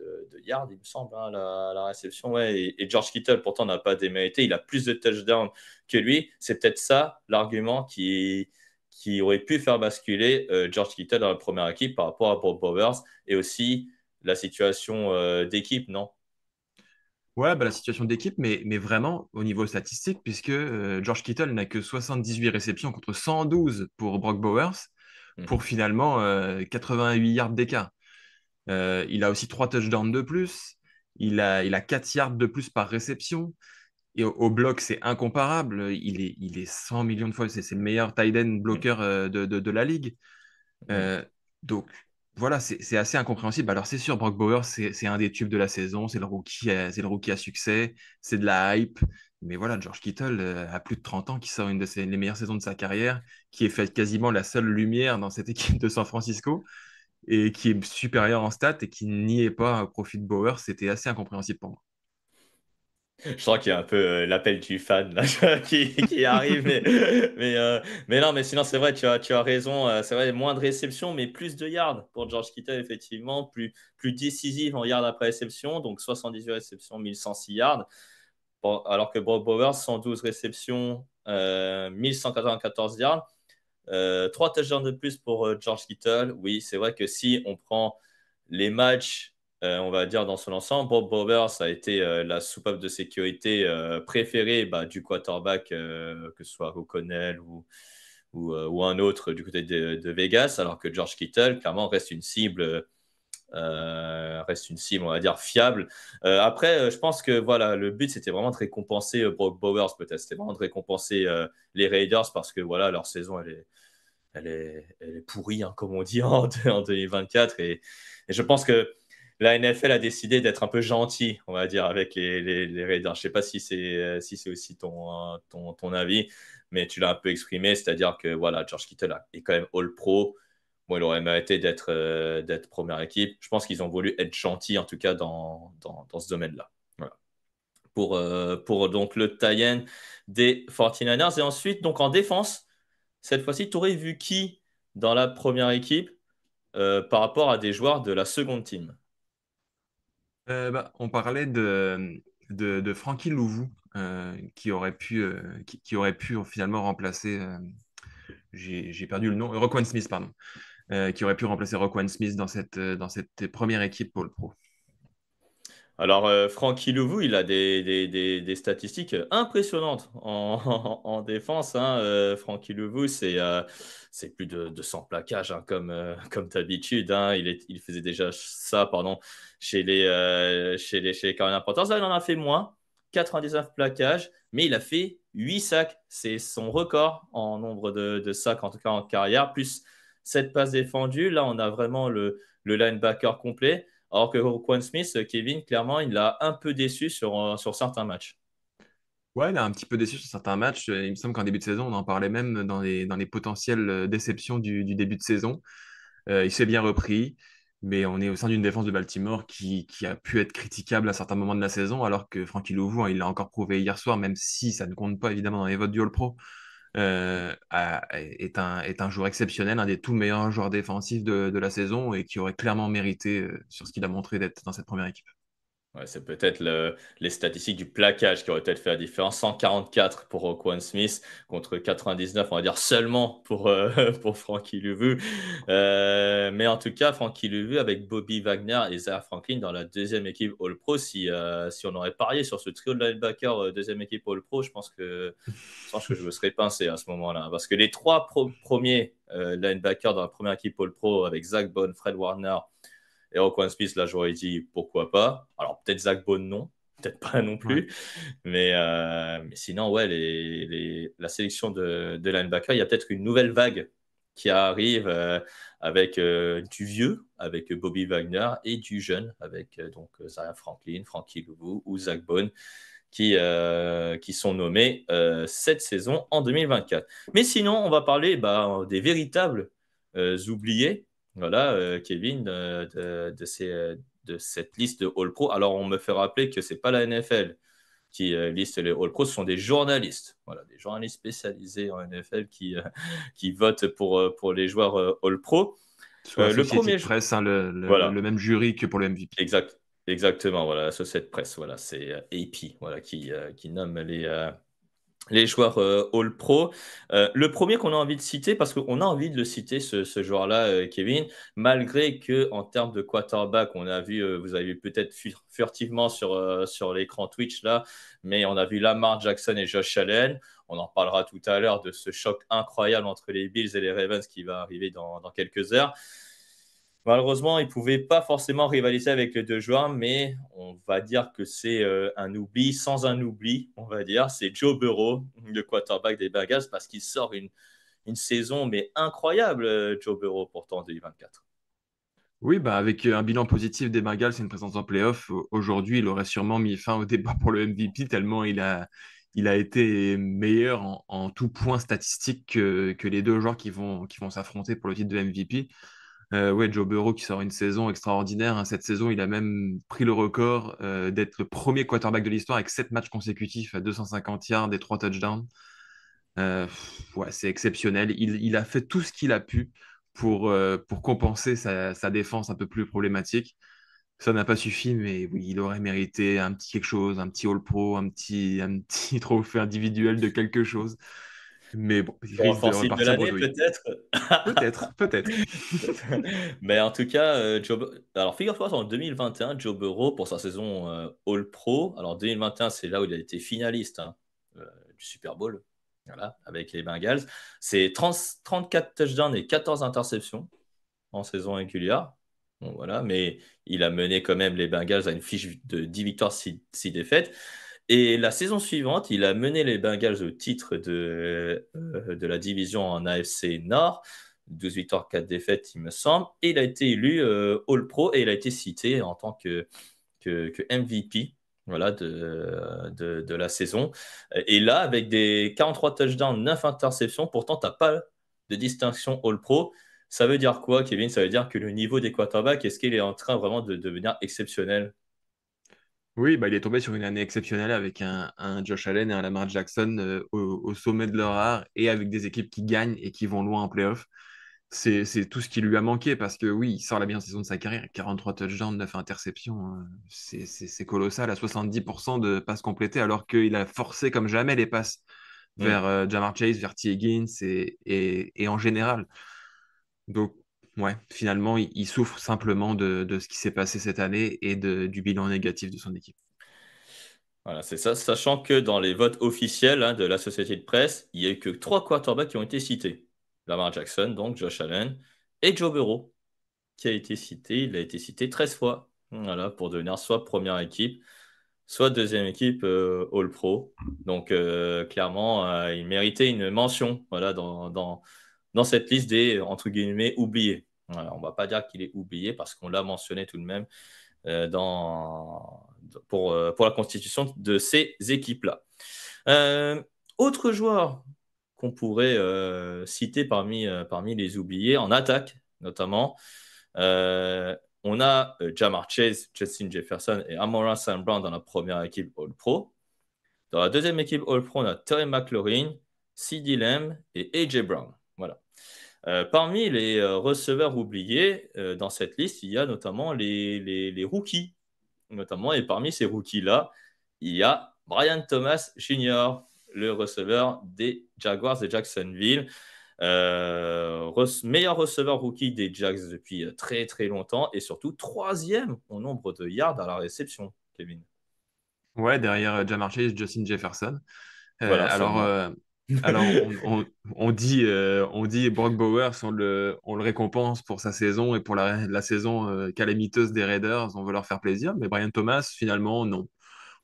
yards, il me semble, hein, la réception. Ouais, et George Kittle, pourtant, n'a pas démérité. Il a plus de touchdowns que lui. C'est peut-être ça l'argument qui aurait pu faire basculer George Kittle dans la première équipe par rapport à Brock Bowers et aussi la situation d'équipe, non?
Ouais, la situation d'équipe, mais vraiment au niveau statistique, puisque George Kittle n'a que 78 réceptions contre 112 pour Brock Bowers, pour
Mhm.
finalement 88 yards d'écart. Il a aussi 3 touchdowns de plus, il a 4 yards de plus par réception, et au bloc, c'est incomparable. Il est 100 millions de fois, c'est le meilleur tight end bloqueur de la ligue.
Mhm.
Euh, donc voilà, c'est assez incompréhensible. Alors c'est sûr, Brock Bowers, c'est un des tubes de la saison, c'est le rookie à succès, c'est de la hype. Mais voilà, George Kittle a plus de 30 ans, qui sort une les meilleures saisons de sa carrière, qui est fait quasiment la seule lumière dans cette équipe de San Francisco et qui est supérieur en stats et qui n'y est pas au profit de Bowers. C'était assez incompréhensible pour moi.
Je sens qu'il y a un peu l'appel du fan là, qui arrive, mais non, mais sinon c'est vrai, tu as raison. C'est vrai, moins de réceptions, mais plus de yards pour George Kittle, effectivement, plus décisive en yards après réception, donc 78 réceptions, 1106 yards. Bon, alors que Brock Bowers, 112 réceptions, 1194 yards. 3 touchdowns de plus pour George Kittle. Oui, c'est vrai que si on prend les matchs, on va dire dans son ensemble, Bob Bowers a été la soupape de sécurité préférée du quarterback, que ce soit O'Connell ou un autre du côté de Vegas, alors que George Kittle, clairement, reste une cible, on va dire, fiable. Après, je pense que voilà, le but, c'était vraiment de récompenser Brock Bowers, peut-être. C'était vraiment de récompenser les Raiders parce que voilà, leur saison, elle est pourrie, hein, comme on dit en 2024. Et je pense que la NFL a décidé d'être un peu gentil, on va dire, avec les Raiders. Je ne sais pas si c'est aussi ton avis, mais tu l'as un peu exprimé, c'est-à-dire que voilà, George Kittle est quand même All-Pro. Bon, il aurait mérité d'être première équipe. Je pense qu'ils ont voulu être gentils, en tout cas, dans ce domaine-là. Voilà. Pour donc le tie-in des 49ers. Et ensuite, donc en défense, cette fois-ci, tu aurais vu qui dans la première équipe par rapport à des joueurs de la seconde team?
On parlait de Frankie Louvou, qui aurait pu finalement remplacer, j'ai perdu le nom, Roquan Smith, pardon, qui aurait pu remplacer Roquan Smith dans cette première équipe pour le Pro.
Alors, Francky Louvou, il a des statistiques impressionnantes en défense, hein. Francky Louvou, c'est plus de 100 plaquages, hein, comme d'habitude, hein. Il faisait déjà ça, pardon, chez les Carolina Panthers. Là, il en a fait moins, 99 plaquages, mais il a fait 8 sacs. C'est son record en nombre de sacs, en tout cas en carrière, plus 7 passes défendues. Là, on a vraiment le linebacker complet. Alors que Roquan Smith, Kevin, clairement, il l'a un peu déçu sur certains matchs.
Ouais, il a un petit peu déçu sur certains matchs. Il me semble qu'en début de saison, on en parlait même dans les potentielles déceptions du début de saison. Il s'est bien repris, mais on est au sein d'une défense de Baltimore qui a pu être critiquable à certains moments de la saison, alors que Frankie Louvu, hein, il l'a encore prouvé hier soir, même si ça ne compte pas évidemment dans les votes du All-Pro, est un joueur exceptionnel, un des tout meilleurs joueurs défensifs de la saison et qui aurait clairement mérité, sur ce qu'il a montré, d'être dans cette première équipe.
Ouais, c'est peut-être les statistiques du plaquage qui auraient peut-être fait la différence. 144 pour Roquan Smith contre 99, on va dire seulement pour, pour Frankie Luvu. Mais en tout cas, Frankie Luvu avec Bobby Wagner et Zaire Franklin dans la deuxième équipe All-Pro. Si on aurait parié sur ce trio de linebackers deuxième équipe All-Pro, je pense que je me serais pincé à ce moment-là. Parce que les trois premiers linebackers dans la première équipe All-Pro avec Zach Bond, Fred Warner et Roquan Smith, là, j'aurais dit pourquoi pas. Alors, peut-être Zach Bone, non. Peut-être pas non
Ouais.
plus. Mais sinon, ouais, la sélection de linebacker, il y a peut-être une nouvelle vague qui arrive avec du vieux, avec Bobby Wagner, et du jeune, avec Zaire Franklin, Frankie Luvu ou Zach Bone, qui sont nommés cette saison en 2024. Mais sinon, on va parler des véritables oubliés. Voilà, Kevin, de cette liste de All-Pro. Alors, on me fait rappeler que ce n'est pas la NFL qui liste les All-Pro, ce sont des journalistes. Voilà, des journalistes spécialisés en NFL qui votent pour les joueurs All-Pro.
Soit
Le
Associated
premier,
Press, hein, le
voilà,
même jury que pour le MVP.
exactement, voilà, la société de presse, voilà, c'est AP, voilà, qui nomme les joueurs All Pro. Le premier qu'on a envie de citer, parce qu'on a envie de le citer, ce joueur-là, Kevin, malgré que en termes de quarterback, on a vu, vous avez vu peut-être furtivement sur l'écran Twitch là, mais on a vu Lamar Jackson et Josh Allen. On en parlera tout à l'heure de ce choc incroyable entre les Bills et les Ravens qui va arriver dans quelques heures. Malheureusement, il ne pouvait pas forcément rivaliser avec les deux joueurs, mais on va dire que c'est un oubli sans un oubli, on va dire. C'est Joe Burrow, le quarterback des Bengals, parce qu'il sort une saison mais incroyable, Joe Burrow, pourtant, en 2024.
Oui, bah avec un bilan positif des Bengals et une présence en playoff, aujourd'hui, il aurait sûrement mis fin au débat pour le MVP tellement il a été meilleur en tout point statistique que les deux joueurs qui vont s'affronter pour le titre de MVP. Ouais, Joe Burrow qui sort une saison extraordinaire, hein. Cette saison, il a même pris le record d'être le premier quarterback de l'histoire avec 7 matchs consécutifs à 250 yards et 3 touchdowns. Ouais, c'est exceptionnel. Il a fait tout ce qu'il a pu pour compenser sa défense un peu plus problématique. Ça n'a pas suffi, mais oui, il aurait mérité un petit quelque chose, un petit All-Pro, un petit trophée individuel de quelque chose. Mais bon, il
Pour
risque de
offensive de
repartir
l'année,
bredouille.
peut-être.
Peut-être, peut-être.
Mais en tout cas, alors figure-toi, en 2021, Joe Burrow, pour sa saison All-Pro, alors 2021, c'est là où il a été finaliste hein, du Super Bowl, voilà, avec les Bengals. C'est 34 touchdowns et 14 interceptions en saison régulière. Bon, voilà, mais il a mené quand même les Bengals à une fiche de 10 victoires, 6 défaites. Et la saison suivante, il a mené les Bengals au titre de la division en AFC Nord. 12 victoires, 4 défaites, il me semble. Et il a été élu All-Pro et il a été cité en tant que MVP voilà, de la saison. Et là, avec des 43 touchdowns, 9 interceptions, pourtant, tu n'as pas de distinction All-Pro. Ça veut dire quoi, Kevin? Ça veut dire que le niveau des quarterbacks, est-ce qu'il est en train vraiment de devenir exceptionnel?
Oui, bah, il est tombé sur une année exceptionnelle avec un Josh Allen et un Lamar Jackson au sommet de leur art et avec des équipes qui gagnent et qui vont loin en playoff. C'est tout ce qui lui a manqué parce que oui, il sort la meilleure saison de sa carrière, 43 touchdowns, 9 interceptions. C'est colossal à 70% de passes complétées alors qu'il a forcé comme jamais les passes
Hmm.
vers Jamar Chase, vers T. Higgins et en général. Donc, ouais, finalement, il souffre simplement de ce qui s'est passé cette année et du bilan négatif de son équipe.
Voilà, c'est ça. Sachant que dans les votes officiels hein, de la société de presse, il n'y a eu que trois quarterbacks qui ont été cités. Lamar Jackson, donc Josh Allen, et Joe Burrow, qui a été cité. Il a été cité 13 fois. Voilà, pour devenir soit première équipe, soit deuxième équipe All-Pro. Donc, clairement, il méritait une mention voilà, dans cette liste des, entre guillemets, oubliés. Voilà, on ne va pas dire qu'il est oublié parce qu'on l'a mentionné tout de même pour la constitution de ces équipes-là. Euh, Autre joueur qu'on pourrait citer parmi les oubliés, en attaque notamment, euh, on a Jamar Chase, Justin Jefferson et Amon-Ra St. Brown dans la première équipe All-Pro. Dans la deuxième équipe All-Pro, on a Terry McLaurin, CeeDee Lamb et A.J. Brown. Voilà. Parmi les receveurs oubliés dans cette liste, il y a notamment les rookies notamment. Et parmi ces rookies-là, il y a Brian Thomas Jr., le receveur des Jaguars de Jacksonville. Meilleur receveur rookie des Jags depuis très très longtemps et surtout troisième au nombre de yards à la réception, Kevin.
Ouais, derrière Ja'Marr Chase, Justin Jefferson. Euh,
Voilà,
alors,
seulement.
euh, on dit Brock Bowers, on le récompense pour sa saison et pour la saison calamiteuse des Raiders. On veut leur faire plaisir, mais Brian Thomas, finalement, non.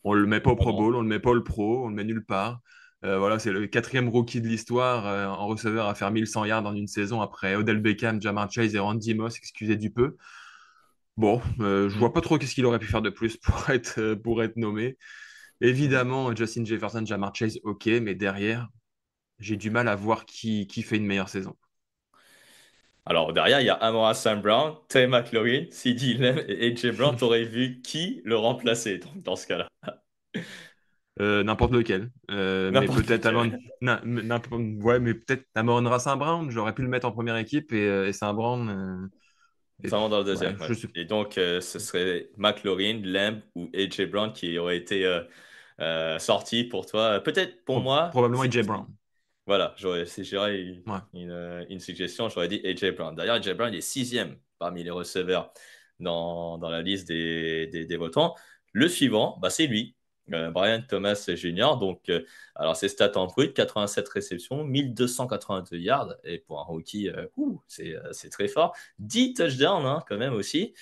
On le met pas au
Oh
Pro
non.
Bowl, on le met pas au Pro, on le met nulle part. Voilà, c'est le quatrième rookie de l'histoire en receveur à faire 1100 yards en une saison après Odell Beckham, Ja'Marr Chase et Randy Moss, excusez du peu. Bon, je vois
Mm.
pas trop qu'est-ce qu'il aurait pu faire de plus pour être nommé.
Mhm.
Évidemment, Justin Jefferson, Ja'Marr Chase, ok, mais derrière, j'ai du mal à voir qui fait une meilleure saison.
Alors derrière, il y a Amon Sam Brown, Terry McLaurin, CeeDee Lamb et AJ Brown. T'aurais vu qui le remplacer donc, dans ce cas-là?
N'importe lequel. Mais
N'importe
peut-être
lequel.
ouais, mais peut-être Amon-Ra Saint Brown. J'aurais pu le mettre en première équipe et Saint Brown.
Vraiment dans le
Ouais,
deuxième, ouais.
je sais.
Et donc, ce serait McLaurin, Lamb ou AJ Brown qui aurait été sorti pour toi. Peut-être pour moi,
Probablement AJ Brown.
voilà, si j'aurais
Ouais.
une suggestion, j'aurais dit AJ Brown. D'ailleurs, AJ Brown est sixième parmi les receveurs dans la liste des votants. Le suivant, bah, c'est lui, Brian Thomas Jr. Donc, alors ses stats en brut, 87 réceptions, 1282 yards. Et pour un rookie, c'est très fort. 10 touchdowns hein, quand même aussi.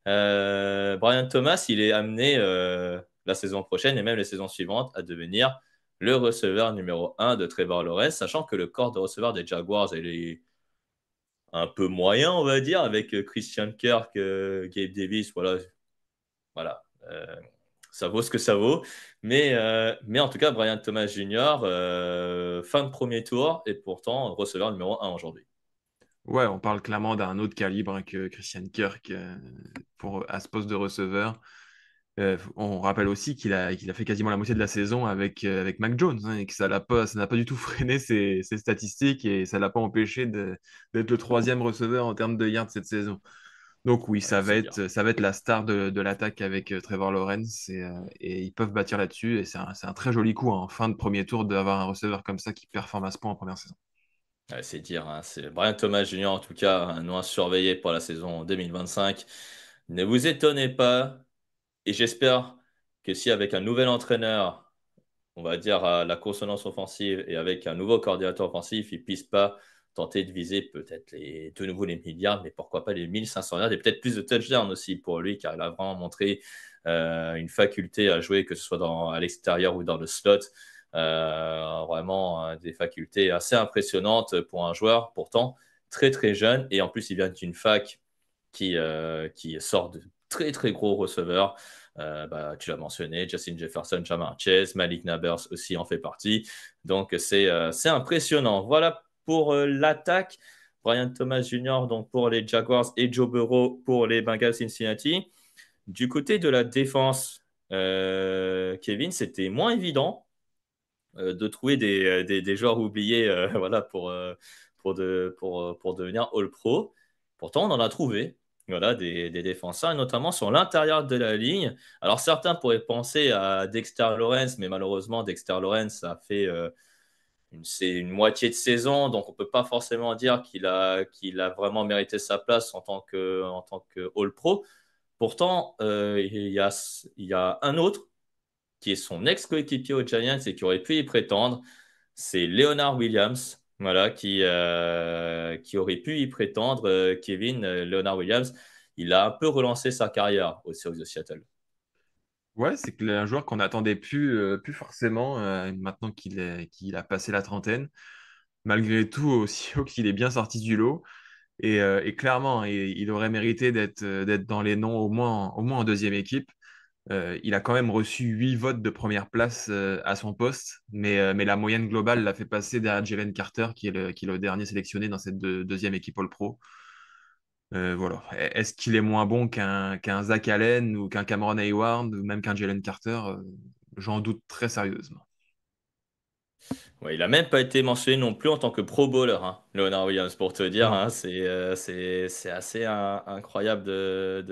Brian Thomas, il est amené la saison prochaine et même les saisons suivantes à devenir le receveur numéro un de Trevor Lawrence, sachant que le corps de receveur des Jaguars est un peu moyen, on va dire, avec Christian Kirk, Gabe Davis, voilà, voilà. Ça vaut ce que ça vaut. Mais en tout cas, Brian Thomas Jr., fin de premier tour, et pourtant receveur numéro un aujourd'hui.
Ouais, on parle clairement d'un autre calibre hein, que Christian Kirk à ce poste de receveur. On rappelle aussi qu'il a fait quasiment la moitié de la saison avec Mac Jones hein, et que ça n'a pas du tout freiné ses statistiques et ça l'a pas empêché d'être le troisième receveur en termes de yards cette saison. Donc oui,
Ouais, c'est dire.
ça va être la star de l'attaque avec Trevor Lawrence et ils peuvent bâtir là-dessus et c'est un très joli coup hein, en fin de premier tour d'avoir un receveur comme ça qui performe à ce point en première saison.
Ouais, c'est dire. Hein. C'est Brian Thomas Jr., en tout cas, un nom à surveiller pour la saison 2025. Ne vous étonnez pas, et j'espère que si avec un nouvel entraîneur, on va dire à la consonance offensive et avec un nouveau coordinateur offensif, il ne puisse pas tenter de viser peut-être de nouveau les milliards, mais pourquoi pas les 1500 yards et peut-être plus de touchdowns aussi pour lui, car il a vraiment montré une faculté à jouer, que ce soit à l'extérieur ou dans le slot. Vraiment des facultés assez impressionnantes pour un joueur, pourtant très très jeune. Et en plus, il vient d'une fac qui sort de très très gros receveurs. Tu l'as mentionné, Justin Jefferson, Ja'Marr Chase, Malik Nabers aussi en fait partie. Donc c'est impressionnant. Voilà pour l'attaque. Brian Thomas Jr. donc pour les Jaguars et Joe Burrow pour les Bengals Cincinnati. Du côté de la défense, Kevin, c'était moins évident de trouver des joueurs oubliés voilà, pour devenir All-Pro. Pourtant, on en a trouvé voilà, des défenseurs, et notamment sur l'intérieur de la ligne. Alors, certains pourraient penser à Dexter Lawrence, mais malheureusement, Dexter Lawrence a fait c'est une moitié de saison, donc on ne peut pas forcément dire qu'il a vraiment mérité sa place en tant que All-Pro. Pourtant, il y a un autre qui est son ex-coéquipier aux Giants et qui aurait pu y prétendre, c'est Leonard Williams, voilà, qui aurait pu y prétendre. Kevin, Leonard Williams, il a un peu relancé sa carrière aux Seahawks de Seattle.
Ouais, c'est un joueur qu'on n'attendait plus forcément maintenant qu'il a passé la trentaine. Malgré tout, aussi qu'il est bien sorti du lot. Et clairement, il aurait mérité d'être dans les noms au moins en deuxième équipe. Il a quand même reçu 8 votes de première place à son poste, mais la moyenne globale l'a fait passer derrière Jalen Carter, qui est le dernier sélectionné dans cette deuxième équipe All-Pro. Voilà. Est-ce qu'il est moins bon qu'un Zach Allen ou qu'un Cameron Hayward ou même qu'un Jalen Carter? J'en doute très sérieusement.
Ouais, il a même pas été mentionné non plus en tant que Pro Bowler, hein, Leonard Williams, pour te dire,
Non.
hein, c'est assez incroyable de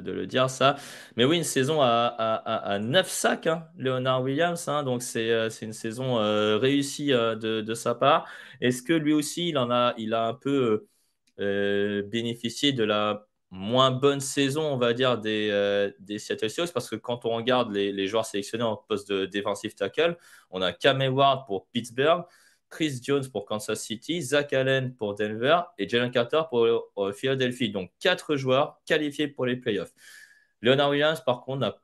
le dire ça. Mais oui, une saison à 9 sacs, hein, Leonard Williams, hein, donc c'est une saison réussie de sa part. Est-ce que lui aussi, il a un peu bénéficié de la moins bonne saison, on va dire, des Seattle Seahawks, parce que quand on regarde les joueurs sélectionnés en poste de defensive tackle, on a Cam Hayward pour Pittsburgh, Chris Jones pour Kansas City, Zach Allen pour Denver et Jalen Carter pour Philadelphie. Donc, quatre joueurs qualifiés pour les playoffs. Leonard Williams, par contre,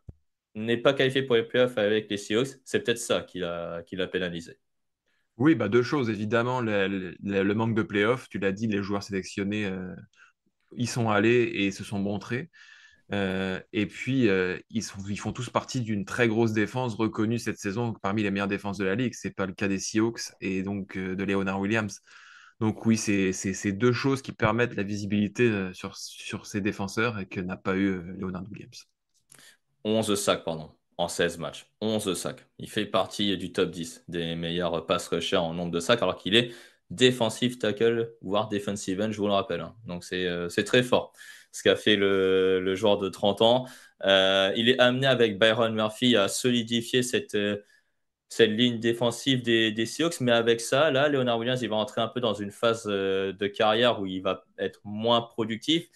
n'est pas qualifié pour les playoffs avec les Seahawks. C'est peut-être ça qui l'a pénalisé.
Oui, bah deux choses, évidemment, le manque de playoff, tu l'as dit, les joueurs sélectionnés y sont allés et se sont montrés. Et puis, ils font tous partie d'une très grosse défense reconnue cette saison parmi les meilleures défenses de la ligue. C'est pas le cas des Seahawks et donc de Leonard Williams. Donc oui, c'est deux choses qui permettent la visibilité sur ces défenseurs et que n'a pas eu Leonard Williams.
11 sacs, pardon, en 16 matchs. 11 sacs. Il fait partie du top 10 des meilleurs pass rushers en nombre de sacs, alors qu'il est defensive tackle, voire defensive end, je vous le rappelle, hein. Donc c'est très fort ce qu'a fait le joueur de 30 ans. Il est amené avec Byron Murphy à solidifier cette ligne défensive des Seahawks, mais avec ça, là, Leonard Williams, il va entrer un peu dans une phase de carrière où il va être moins productif.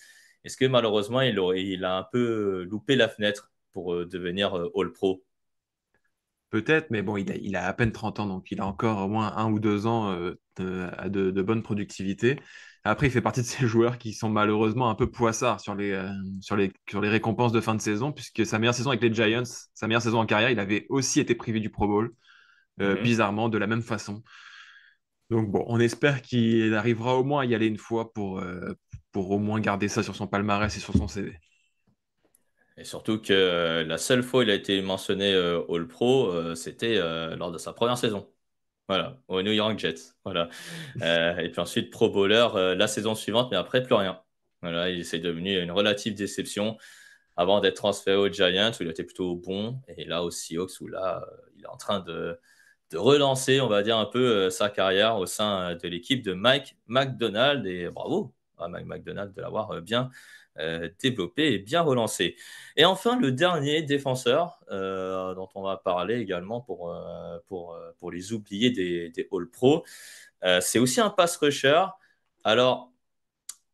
Est-ce que malheureusement, il a un peu loupé la fenêtre pour devenir All-Pro?
Peut-être, mais bon, il a à peine 30 ans, donc il a encore au moins 1 ou 2 ans de bonne productivité. Après, il fait partie de ces joueurs qui sont malheureusement un peu poissards sur les récompenses de fin de saison, puisque sa meilleure saison avec les Giants, sa meilleure saison en carrière, il avait aussi été privé du Pro Bowl,
Mhm.
bizarrement, de la même façon. Donc bon, on espère qu'il arrivera au moins à y aller une fois pour au moins garder ça sur son palmarès et sur son CV.
Et surtout que la seule fois où il a été mentionné All-Pro, c'était lors de sa première saison. Voilà, aux New York Jets. Voilà. Et puis ensuite, Pro Bowler la saison suivante, mais après, plus rien. Voilà, il s'est devenu une relative déception avant d'être transféré aux Giants, où il était plutôt bon, et là aux Seahawks, où là, il est en train de relancer, on va dire, un peu sa carrière au sein de l'équipe de Mike McDonald. Et bravo à Mike McDonald de l'avoir bien développé et bien relancé. Et enfin, le dernier défenseur dont on va parler également pour les oubliés des All-Pro, c'est aussi un pass rusher. Alors,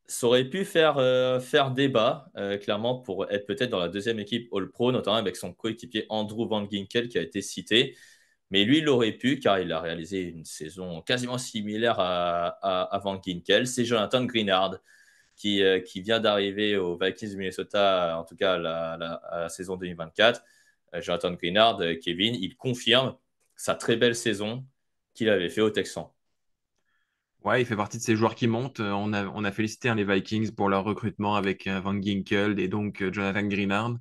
ça aurait pu faire débat, clairement, pour être peut-être dans la deuxième équipe All-Pro, notamment avec son coéquipier Andrew Van Ginkel qui a été cité. Mais lui, il aurait pu, car il a réalisé une saison quasiment similaire à Van Ginkel. C'est Jonathan Greenard qui vient d'arriver aux Vikings du Minnesota, en tout cas à la saison 2024. Jonathan Greenard, Kevin, il confirme sa très belle saison qu'il avait fait aux Texans.
Ouais, il fait partie de ces joueurs qui montent. On a félicité les Vikings pour leur recrutement avec Van Ginkel et donc Jonathan Greenard.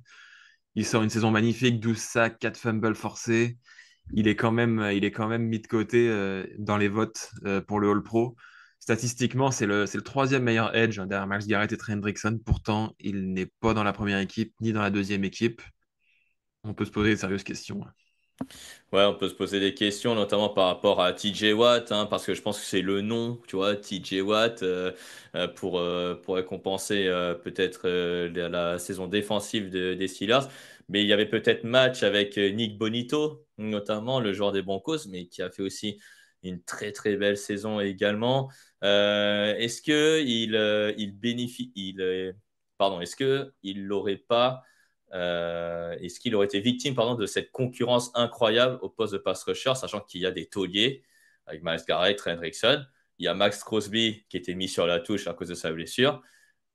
Il sort une saison magnifique, 12 sacs, 4 fumbles forcés. Il est quand même mis de côté dans les votes pour le All-Pro. Statistiquement, c'est le troisième meilleur edge hein, derrière Max Garrett et Trey Hendrickson. Pourtant, il n'est pas dans la première équipe ni dans la deuxième équipe. On peut se poser de sérieuses questions.
Ouais, on peut se poser des questions, notamment par rapport à TJ Watt, hein, parce que je pense que c'est le nom, tu vois, TJ Watt, pour récompenser peut-être la saison défensive des Steelers. Mais il y avait peut-être match avec Nick Bonito, notamment le joueur des Broncos, mais qui a fait aussi une très très belle saison également. Est-ce que il bénéficie, pardon, est-ce que il l'aurait pas est-ce qu'il aurait été victime pardon, de cette concurrence incroyable au poste de pass rusher, sachant qu'il y a des tauliers avec Miles Garrett, Trey Hendrickson. Il y a Max Crosby qui était mis sur la touche à cause de sa blessure.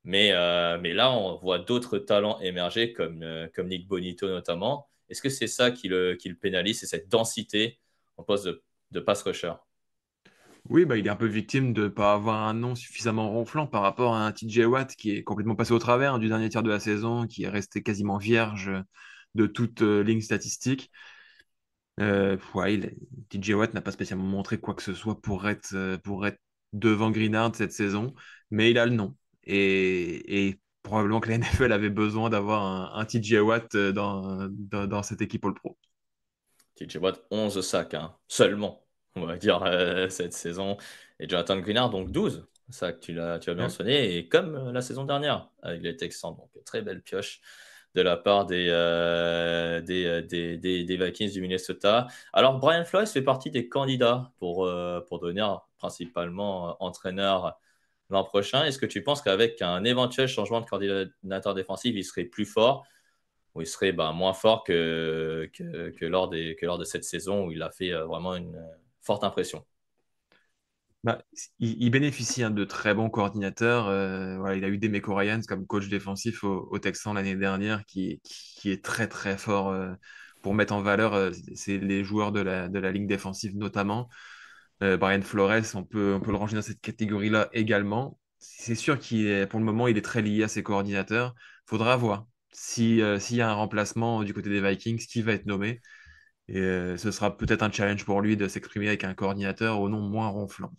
Mais là, on voit d'autres talents émerger, comme Nick Bonito notamment. Est-ce que c'est ça qui le pénalise, c'est cette densité en poste de pass rusher?
Oui, bah, il est un peu victime de ne pas avoir un nom suffisamment ronflant par rapport à un TJ Watt qui est complètement passé au travers hein, du dernier tiers de la saison, qui est resté quasiment vierge de toute ligne statistique. Ouais, TJ Watt n'a pas spécialement montré quoi que ce soit pour être devant Greenard cette saison, mais il a le nom. Et probablement que la NFL avait besoin d'avoir un TJ Watt dans cette équipe All-Pro.
TJ Watt, 11 sacs, hein, seulement. on va dire, cette saison. Et Jonathan Greenard, donc 12. Ça, que tu as bien
Ouais.
sonné. Et comme la saison dernière avec les Texans. Donc, très belle pioche de la part des Vikings du Minnesota. Alors, Brian Flores fait partie des candidats pour devenir principalement entraîneur l'an prochain. Est-ce que tu penses qu'avec un éventuel changement de coordinateur défensif, il serait plus fort ou il serait moins fort que lors de cette saison où il a fait vraiment une forte impression?
Bah, il bénéficie de très bons coordinateurs. Voilà, il a eu Demeco Ryans comme coach défensif au Texans l'année dernière, qui est très très fort pour mettre en valeur c'est les joueurs de la ligne défensive notamment. Brian Flores, on peut le ranger dans cette catégorie-là également. C'est sûr pour le moment, il est très lié à ses coordinateurs. Faudra voir s'il y a un remplacement du côté des Vikings, qui va être nommé. Et ce sera peut-être un challenge pour lui de s'exprimer avec un coordinateur au nom moins ronflant.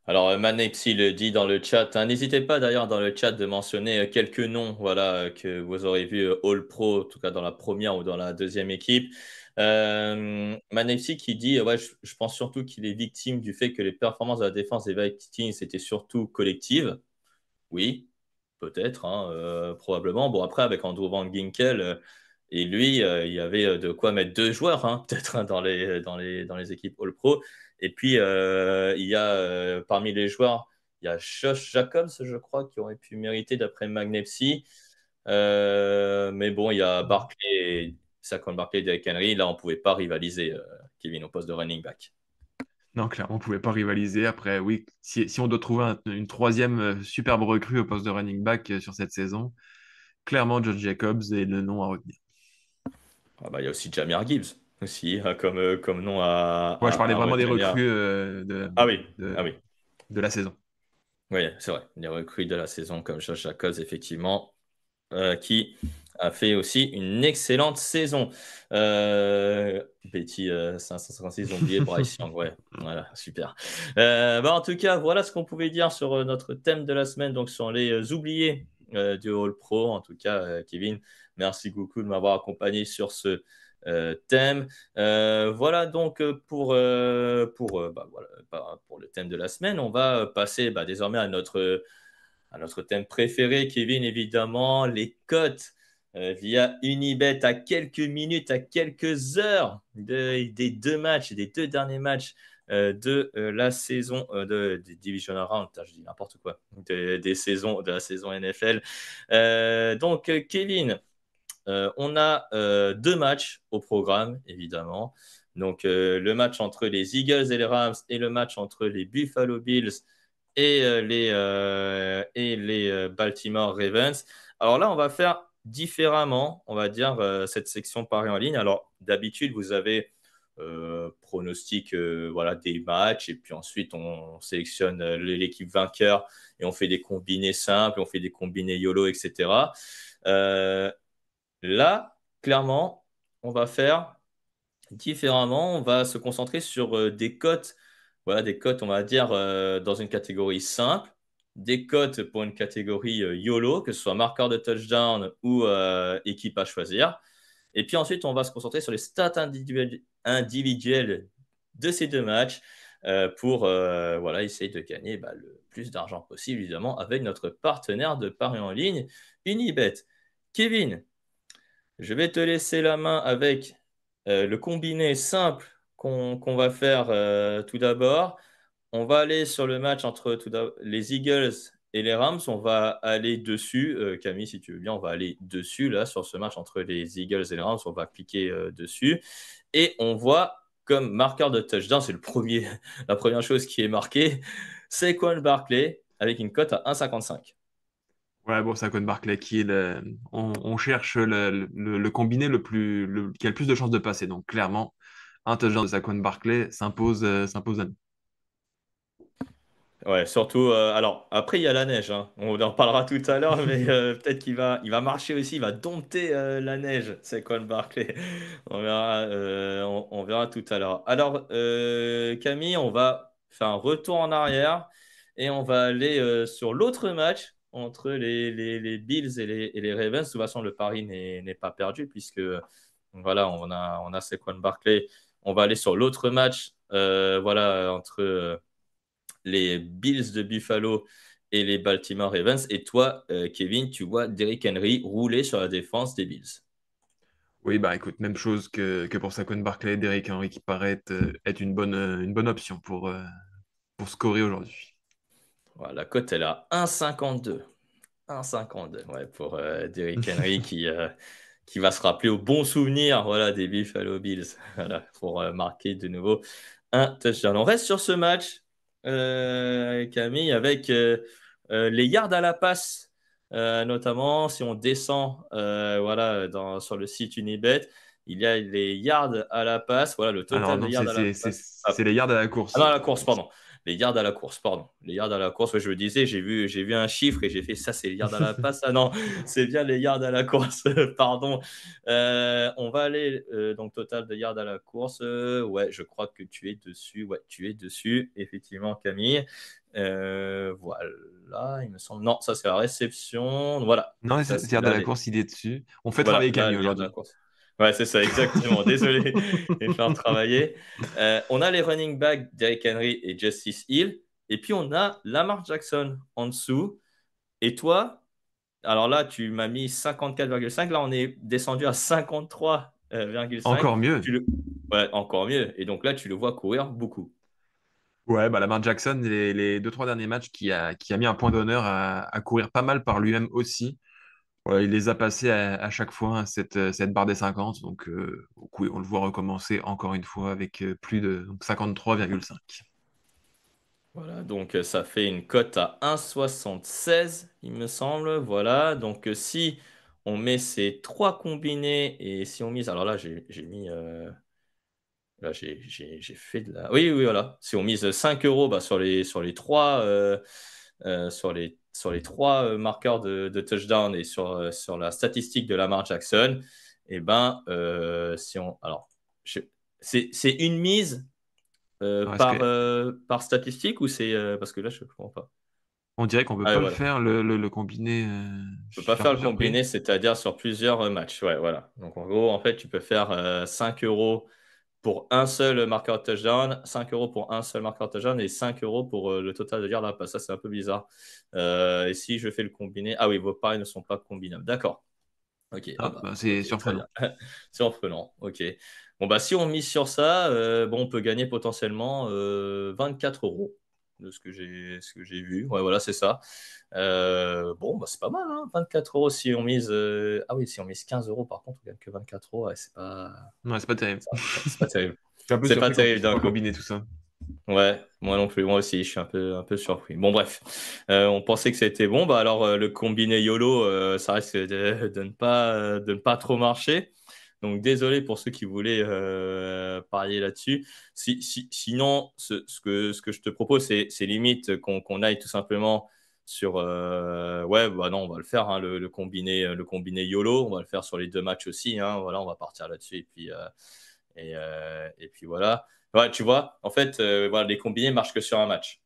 Alors, Manexi le dit dans le chat, hein. N'hésitez pas d'ailleurs dans le chat de mentionner quelques noms voilà, que vous aurez vu All Pro, en tout cas dans la première ou dans la deuxième équipe. Manexi qui dit ouais, je pense surtout qu'il est victime du fait que les performances de la défense des Vikings étaient surtout collectives. Oui, peut-être, hein, probablement. Bon, après, avec Andrew Van Ginkel et lui, il y avait de quoi mettre deux joueurs, hein, peut-être, hein, dans les équipes All-Pro. Et puis, il y a parmi les joueurs, il y a Josh Jacobs, je crois, qui aurait pu mériter d'après Magnepsy. Mais bon, il y a Barclay, Saquon Barclay et Derrick Henry. Là, on ne pouvait pas rivaliser, Kevin, au poste de running back.
Non, clairement, on ne pouvait pas rivaliser. Après, oui, si on doit trouver une troisième superbe recrue au poste de running back sur cette saison, clairement, Josh Jacobs est le nom à retenir.
Ah bah, il y a aussi Jahmyr Gibbs, aussi, comme nom
Ouais, je parlais
à
vraiment des
retenir.
recrues
Ah oui,
de,
ah oui.
de la saison.
Oui, c'est vrai. Les recrues de la saison comme Josh Jacobs, effectivement, qui a fait aussi une excellente saison. Betty 556, ont oublié Bryce Young. Ouais, voilà, super. En tout cas, voilà ce qu'on pouvait dire sur notre thème de la semaine, donc sur les oubliés du All Pro. En tout cas, Kevin, merci beaucoup de m'avoir accompagné sur ce thème. Voilà donc pour le thème de la semaine. On va passer désormais à notre thème préféré, Kevin, évidemment, les cotes via Unibet à quelques minutes, à quelques heures des deux matchs, des deux derniers matchs de la saison de Divisional Round. Putain, je dis n'importe quoi, des saisons, de la saison NFL. Kevin, on a deux matchs au programme, évidemment. Donc, le match entre les Eagles et les Rams et le match entre les Buffalo Bills et les Baltimore Ravens. Alors là, on va faire différemment, on va dire, cette section Paris en ligne. Alors, d'habitude, vous avez pronostic voilà, des matchs et puis ensuite, on sélectionne l'équipe vainqueur et on fait des combinés simples, on fait des combinés YOLO, etc. Euh, Là, clairement, on va faire différemment. On va se concentrer sur des cotes, voilà, des cotes, on va dire, dans une catégorie simple, des cotes pour une catégorie YOLO, que ce soit marqueur de touchdown ou équipe à choisir. Et puis ensuite, on va se concentrer sur les stats individuelles de ces deux matchs pour voilà, essayer de gagner le plus d'argent possible, évidemment, avec notre partenaire de paris en ligne, Unibet. Kevin, je vais te laisser la main avec le combiné simple qu'on va faire tout d'abord. On va aller sur le match entre les Eagles et les Rams. On va aller dessus. Camille, si tu veux bien, on va aller dessus là sur ce match entre les Eagles et les Rams. On va cliquer dessus. Et on voit comme marqueur de touchdown, c'est la première chose qui est marquée, c'est Saquon Barkley avec une cote à 1,55.
Ouais, bon, Saquon Barkley, on cherche le combiné qui a le plus de chances de passer. Donc, clairement, un touchdown de Saquon Barkley s'impose à nous.
Ouais, surtout, alors après il y a la neige, hein. On en reparlera tout à l'heure, mais peut-être il va marcher aussi, il va dompter la neige, c'est quoi le Barclay? On verra tout à l'heure. Alors, Camille, on va faire un retour en arrière et on va aller sur l'autre match entre les Bills et les Ravens. De toute façon, le pari n'est pas perdu puisque voilà, on a Saquon Barkley On va aller sur l'autre match, voilà, entre les Bills de Buffalo et les Baltimore Ravens. Et toi, Kevin, tu vois Derrick Henry rouler sur la défense des Bills.
Oui, bah écoute, même chose que pour Saquon Barkley, Derrick Henry qui paraît être une bonne option pour scorer aujourd'hui.
Voilà, la cote, elle est à 1,52. 1,52, ouais, pour Derrick Henry qui va se rappeler au bon souvenir voilà, des Buffalo Bills voilà, pour marquer de nouveau un touchdown. On reste sur ce match, Camille, avec les yards à la passe, notamment si on descend voilà, sur le site Unibet, il y a les yards à la passe, voilà, le
Alors
total de
non,
yards à la passe.
c'est les yards à la
Ah
course.
non, à la course, pardon. Les yards à la course, pardon. Les yards à la course, ouais, je me disais, j'ai vu un chiffre et j'ai fait ça, c'est les yards à la passe. Ah non, c'est bien les yards à la course, pardon. On va aller, donc total de yards à la course. Ouais, je crois que tu es dessus. Ouais, tu es dessus, effectivement, Camille. Voilà, il me semble. Non, ça, c'est la réception. Voilà,
Non,
ça,
c'est
c'est
yards à
là
la
les.
course, il est dessus. On fait
Voilà,
travailler
là,
Camille
les yards à la
aujourd'hui.
course. Ouais, c'est ça, exactement. Désolé de les faire travailler. On a les running backs Derrick Henry et Justice Hill. Et puis, on a Lamar Jackson en dessous. Et toi, alors là, tu m'as mis 54,5. Là, on est descendu à 53,5.
Encore mieux.
Tu le... Ouais, encore mieux. Et donc là, tu le vois courir beaucoup.
Ouais, bah Lamar Jackson, les deux, trois derniers matchs, qui a mis un point d'honneur à courir pas mal par lui-même aussi. Ouais, il les a passés à chaque fois, hein, cette barre des 50. Donc, oui, on le voit recommencer encore une fois avec plus de donc 53,5.
Voilà, donc ça fait une cote à 1,76, il me semble. Voilà, donc si on met ces trois combinés et si on mise. Alors là, j'ai mis. Là, j'ai fait de la. Oui, oui, voilà. Si on mise 5 euros bah, sur les trois, sur les trois marqueurs de touchdown et sur la statistique de Lamar Jackson, et ben, si on. Alors, je- c'est une mise
Alors, est-ce que
par statistique ou c'est. Parce que là, je ne comprends pas.
on dirait qu'on peut
Ah, ouais,
pas le
voilà.
faire, le combiné.
Tu peux
Je
pas
suis un
faire
peu
le
surpris.
combiné, c'est-à-dire sur plusieurs matchs. Ouais, voilà. Donc, en gros, en fait, tu peux faire 5 euros pour un seul marqueur de touchdown, 5 euros pour un seul marqueur de touchdown et 5 euros pour le total de yards à la passe. Ça, c'est un peu bizarre. Et si je fais le combiné, ah oui, vos paris ne sont pas combinables. D'accord. Ok, ah
Ah,
bah,
bah, c'est
ok, très
surprenant.
bien. Surprenant. Ok. Bon, bah, si on mise sur ça, bon, on peut gagner potentiellement 24 euros de ce que j'ai vu. Ouais, voilà, c'est ça. Bon, bah, c'est pas mal, hein, 24 euros si on mise. Ah oui, si on mise 15 euros, par contre, on gagne que 24 euros. Ouais,
Ouais, c'est pas terrible.
c'est pas terrible.
Je suis un peu
C'est pas
surpris qu'on
terrible
puisse
d'un
pas
coup.
combiner tout ça.
Ouais, moi non plus, moi aussi, je suis un peu surpris. Bon, bref, on pensait que c'était bon, bah alors le combiné YOLO, ça risque de ne pas trop marcher. Donc désolé pour ceux qui voulaient parier là-dessus. Sinon, ce que je te propose, c'est limite qu'on aille tout simplement sur. Ouais, bah non, on va le faire, hein, le combiné YOLO, on va le faire sur les deux matchs aussi. Hein, voilà, on va partir là-dessus et puis voilà. Ouais, tu vois, en fait, voilà, les combinés marchent que sur un match.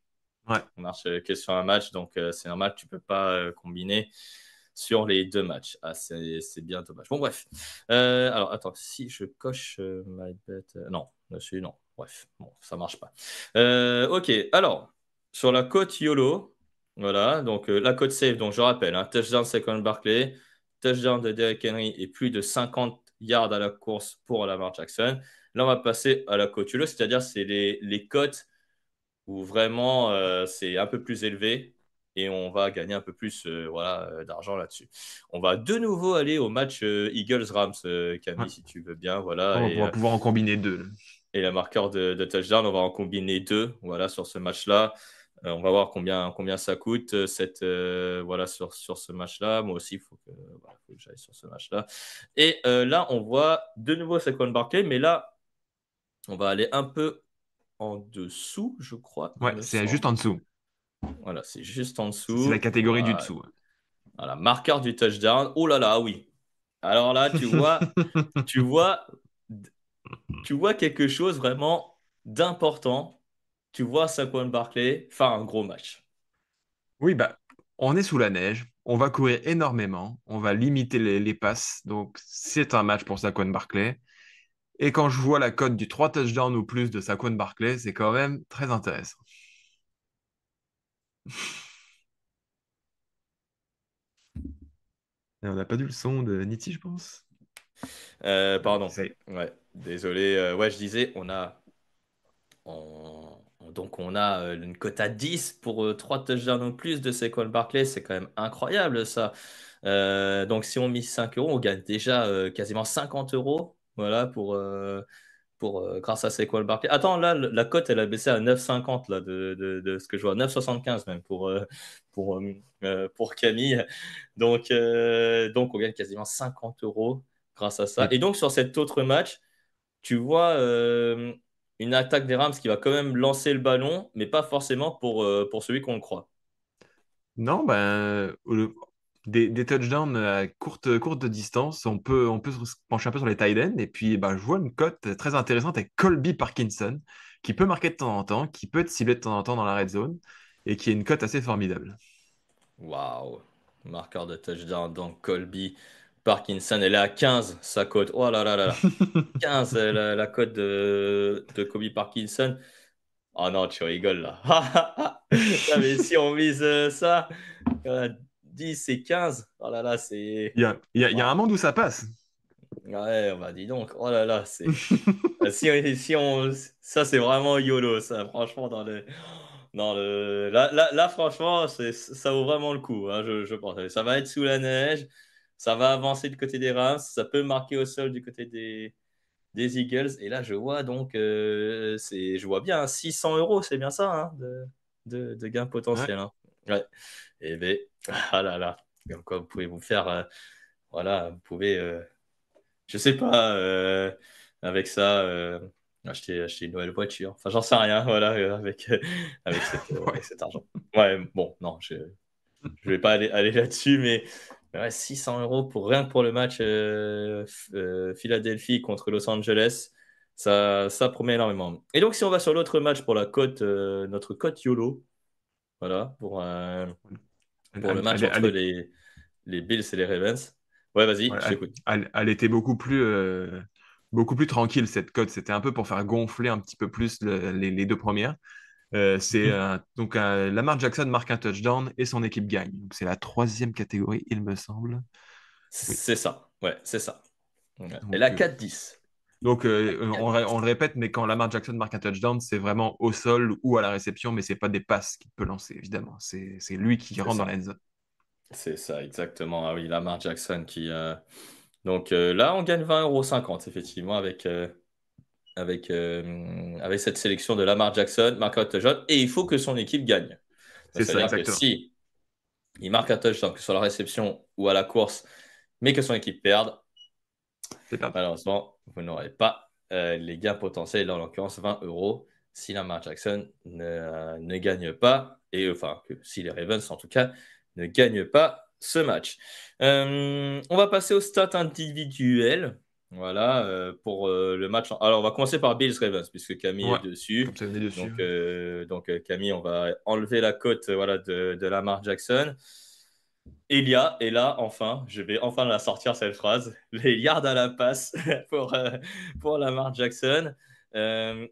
Ouais.
On marche que sur un match, donc c'est normal, tu peux pas combiner sur les deux matchs. Ah, c'est bien dommage. Bon, bref. Alors, attends, si je coche my bet. Non, monsieur, non. Bref, bon, ça marche pas. Ok, alors, sur la cote YOLO, voilà, donc la cote save, donc je rappelle, hein, touchdown Saquon Barkley, touchdown de Derrick Henry et plus de 50 yards à la course pour Lamar Jackson. Là, on va passer à la cote YOLO, c'est-à-dire c'est les cotes où vraiment c'est un peu plus élevé et on va gagner un peu plus voilà, d'argent là-dessus. On va de nouveau aller au match Eagles-Rams,
Ouais.
Camille, si tu veux bien. Voilà,
On va pouvoir en combiner deux, là.
et la marqueur de touchdown, on va en combiner deux voilà, sur ce match-là. On va voir combien ça coûte voilà, sur ce match-là. Moi aussi, voilà, faut que j'aille sur ce match-là. Et là, on voit de nouveau Saquon Barkley, mais là, on va aller un peu en dessous, je crois, il
Ouais,
me
c'est juste en
semble.
dessous.
Voilà, c'est juste en
C'est la
dessous.
catégorie du
Voilà,
dessous.
voilà, marqueur du touchdown. Oh là là, oui. Alors là, tu vois, tu vois quelque chose vraiment d'important. Tu vois Saquon Barkley faire un gros match.
Oui, bah, on est sous la neige, on va courir énormément, on va limiter les passes, donc c'est un match pour Saquon Barkley. Et quand je vois la cote du 3 touchdowns ou plus de Saquon Barkley, c'est quand même très intéressant. Et on n'a pas dû le son de Nitti, je pense.
Pardon.
C'est
Ouais, désolé. Ouais, je disais, donc on a une cote à 10 pour 3 touchdowns en plus de Saquon Barkley. C'est quand même incroyable ça. Donc si on mise 5 euros, on gagne déjà quasiment 50 euros. Voilà, grâce à Saquon Barkley. Attends, là, la cote, elle a baissé à 9,50 là, de ce que je vois. 9,75 même pour, pour Camille. Donc, on gagne quasiment 50 euros grâce à ça.
et
Et donc, sur cet autre match, tu vois une attaque des Rams qui va quand même lancer le ballon, mais pas forcément pour celui qu'on le croit.
non, ben, des touchdowns à courte distance, on peut se pencher un peu sur les tight ends. Et puis, ben, je vois une cote très intéressante avec Colby Parkinson, qui peut marquer de temps en temps, qui peut être ciblé de temps en temps dans la red zone, et qui est une cote assez formidable.
Waouh! Marqueur de touchdown. Donc, Colby Parkinson, elle est à 15, sa cote. Oh là là là là. 15, la cote de Kobe Parkinson. Oh non, tu rigoles là. Non, mais si on mise ça, 10 et 15, oh là là, c'est.
Il y a un
Waouh.
monde où ça passe.
Ouais, bah dis donc, oh là là, c'est. Si on. Ça, c'est vraiment YOLO, ça, franchement, Là, franchement, ça vaut vraiment le coup, hein, je pense. Ça va être sous la neige, ça va avancer du côté des Rams, ça peut marquer au sol du côté des Eagles. Et là, je vois donc, je vois bien, hein, 600 euros, c'est bien ça, hein, de gain
Ouais,
potentiel, hein. Ouais. Et ben, ah là là, comme quoi vous pouvez vous faire, voilà, vous pouvez, je sais pas, avec ça, acheter une nouvelle voiture. Enfin, j'en sais rien, voilà, avec
ouais.
cet argent. Ouais, bon, non, je vais pas aller là-dessus, mais ouais, 600 euros pour rien que pour le match Philadelphie contre Los Angeles, ça promet énormément. Et donc, si on va sur l'autre match pour la cote, notre cote YOLO, voilà, pour le match
Elle,
entre
elle,
les Bills et les Ravens. Ouais, vas-y,
ouais,
je t'écoute.
elle était beaucoup plus tranquille, cette cote. C'était un peu pour faire gonfler un petit peu plus les deux premières. Donc Lamar Jackson marque un touchdown et son équipe gagne. Donc c'est la troisième catégorie, il me semble. Oui.
C'est ça, ouais, c'est ça. Ouais. Et là,
Donc,
4-10.
on le répète, mais quand Lamar Jackson marque un touchdown, c'est vraiment au sol ou à la réception, mais c'est pas des passes qu'il peut lancer, évidemment. C'est lui qui
C'est
rentre dans
ça.
la end zone.
C'est ça, exactement. Ah oui, Lamar Jackson qui. Donc là, on gagne 20,50 € effectivement, avec cette sélection de Lamar Jackson, marque un touchdown, et il faut que son équipe gagne. Donc,
C'est
ça veut
ça,
dire que
exactement.
si il marque un touchdown, que ce soit à la réception ou à la course, mais que son équipe perde,
C'est perdu.
malheureusement, vous n'aurez pas les gains potentiels, en l'occurrence 20 euros, si Lamar Jackson ne gagne pas, et enfin, si les Ravens, en tout cas, ne gagnent pas ce match. On va passer aux stats individuelles. Voilà, pour le match. Alors, on va commencer par Bills Ravens, puisque Camille est
Ouais, comme
dessus.
ça, on est dessus.
Donc, Camille, on va enlever la cote voilà, de Lamar Jackson. Elia, et là, enfin, je vais enfin la sortir cette phrase. Les yards à la passe pour Lamar Jackson. Euh,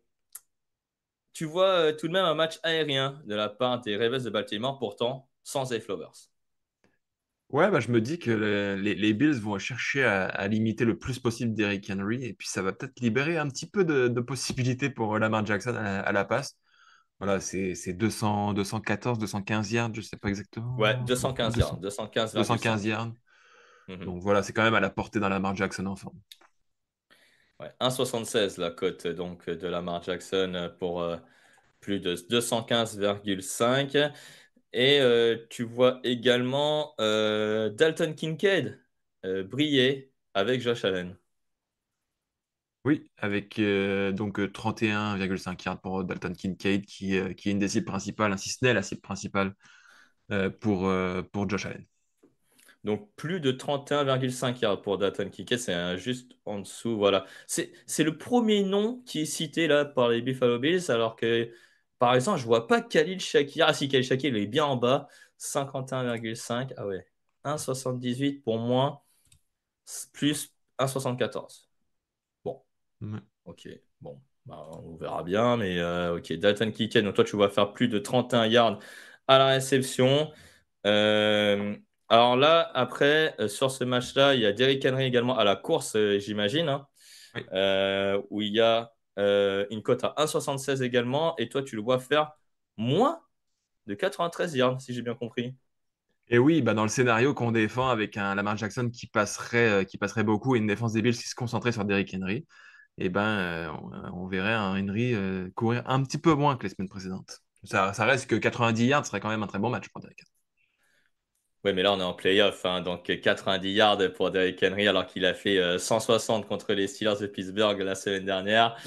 Tu vois tout de même un match aérien de la part des Ravens de Baltimore, pourtant sans Zay Flowers.
Ouais, bah, je me dis que les Bills vont chercher à limiter le plus possible Derrick Henry, et puis ça va peut-être libérer un petit peu de possibilités pour Lamar Jackson à la passe. Voilà, c'est 200, 214, 215 yards, je sais pas
Ouais,
exactement. Ouais,
215 yards,
215
215,5.
yards.
Mhm.
Donc voilà, c'est quand même à la portée d'un Lamar Jackson en forme.
Ouais, 1,76 la cote donc de Lamar Jackson pour plus de 215,5. Et tu vois également Dalton Kincaid briller avec Josh Allen.
Oui, avec donc 31,5 yards pour Dalton Kincaid, qui est une des cibles principales, si ce n'est la cible principale pour Josh Allen.
Donc plus de 31,5 yards pour Dalton Kincaid, c'est juste en dessous. Voilà. C'est le premier nom qui est cité là par les Buffalo Bills, alors que par exemple, je vois pas Khalil Shakir. Ah si, Khalil Shakir, il est bien en bas, 51,5. Ah ouais, 1,78 pour moins, plus 1,74. Bon.
Ouais.
Ok, bon, bah, on verra bien, mais ok, Dalton Kincaid, donc toi tu vas faire plus de 31 yards à la réception. Euh, alors là, après, sur ce match-là, il y a Derrick Henry également à la course, j'imagine, hein,
Oui.
où il y a une cote à 1,76 également, et toi tu le vois faire moins de 93 yards, si j'ai bien compris.
Et oui, bah dans le scénario qu'on défend avec un Lamar Jackson qui passerait beaucoup et une défense des Bills qui se concentrait sur Derrick Henry, et ben on verrait un Henry courir un petit peu moins que les semaines précédentes. Ça reste que 90 yards serait quand même un très bon match pour Derrick Henry.
Oui, mais là, on est en playoff, hein, donc 90 yards pour Derrick Henry, alors qu'il a fait 160 contre les Steelers de Pittsburgh la semaine dernière.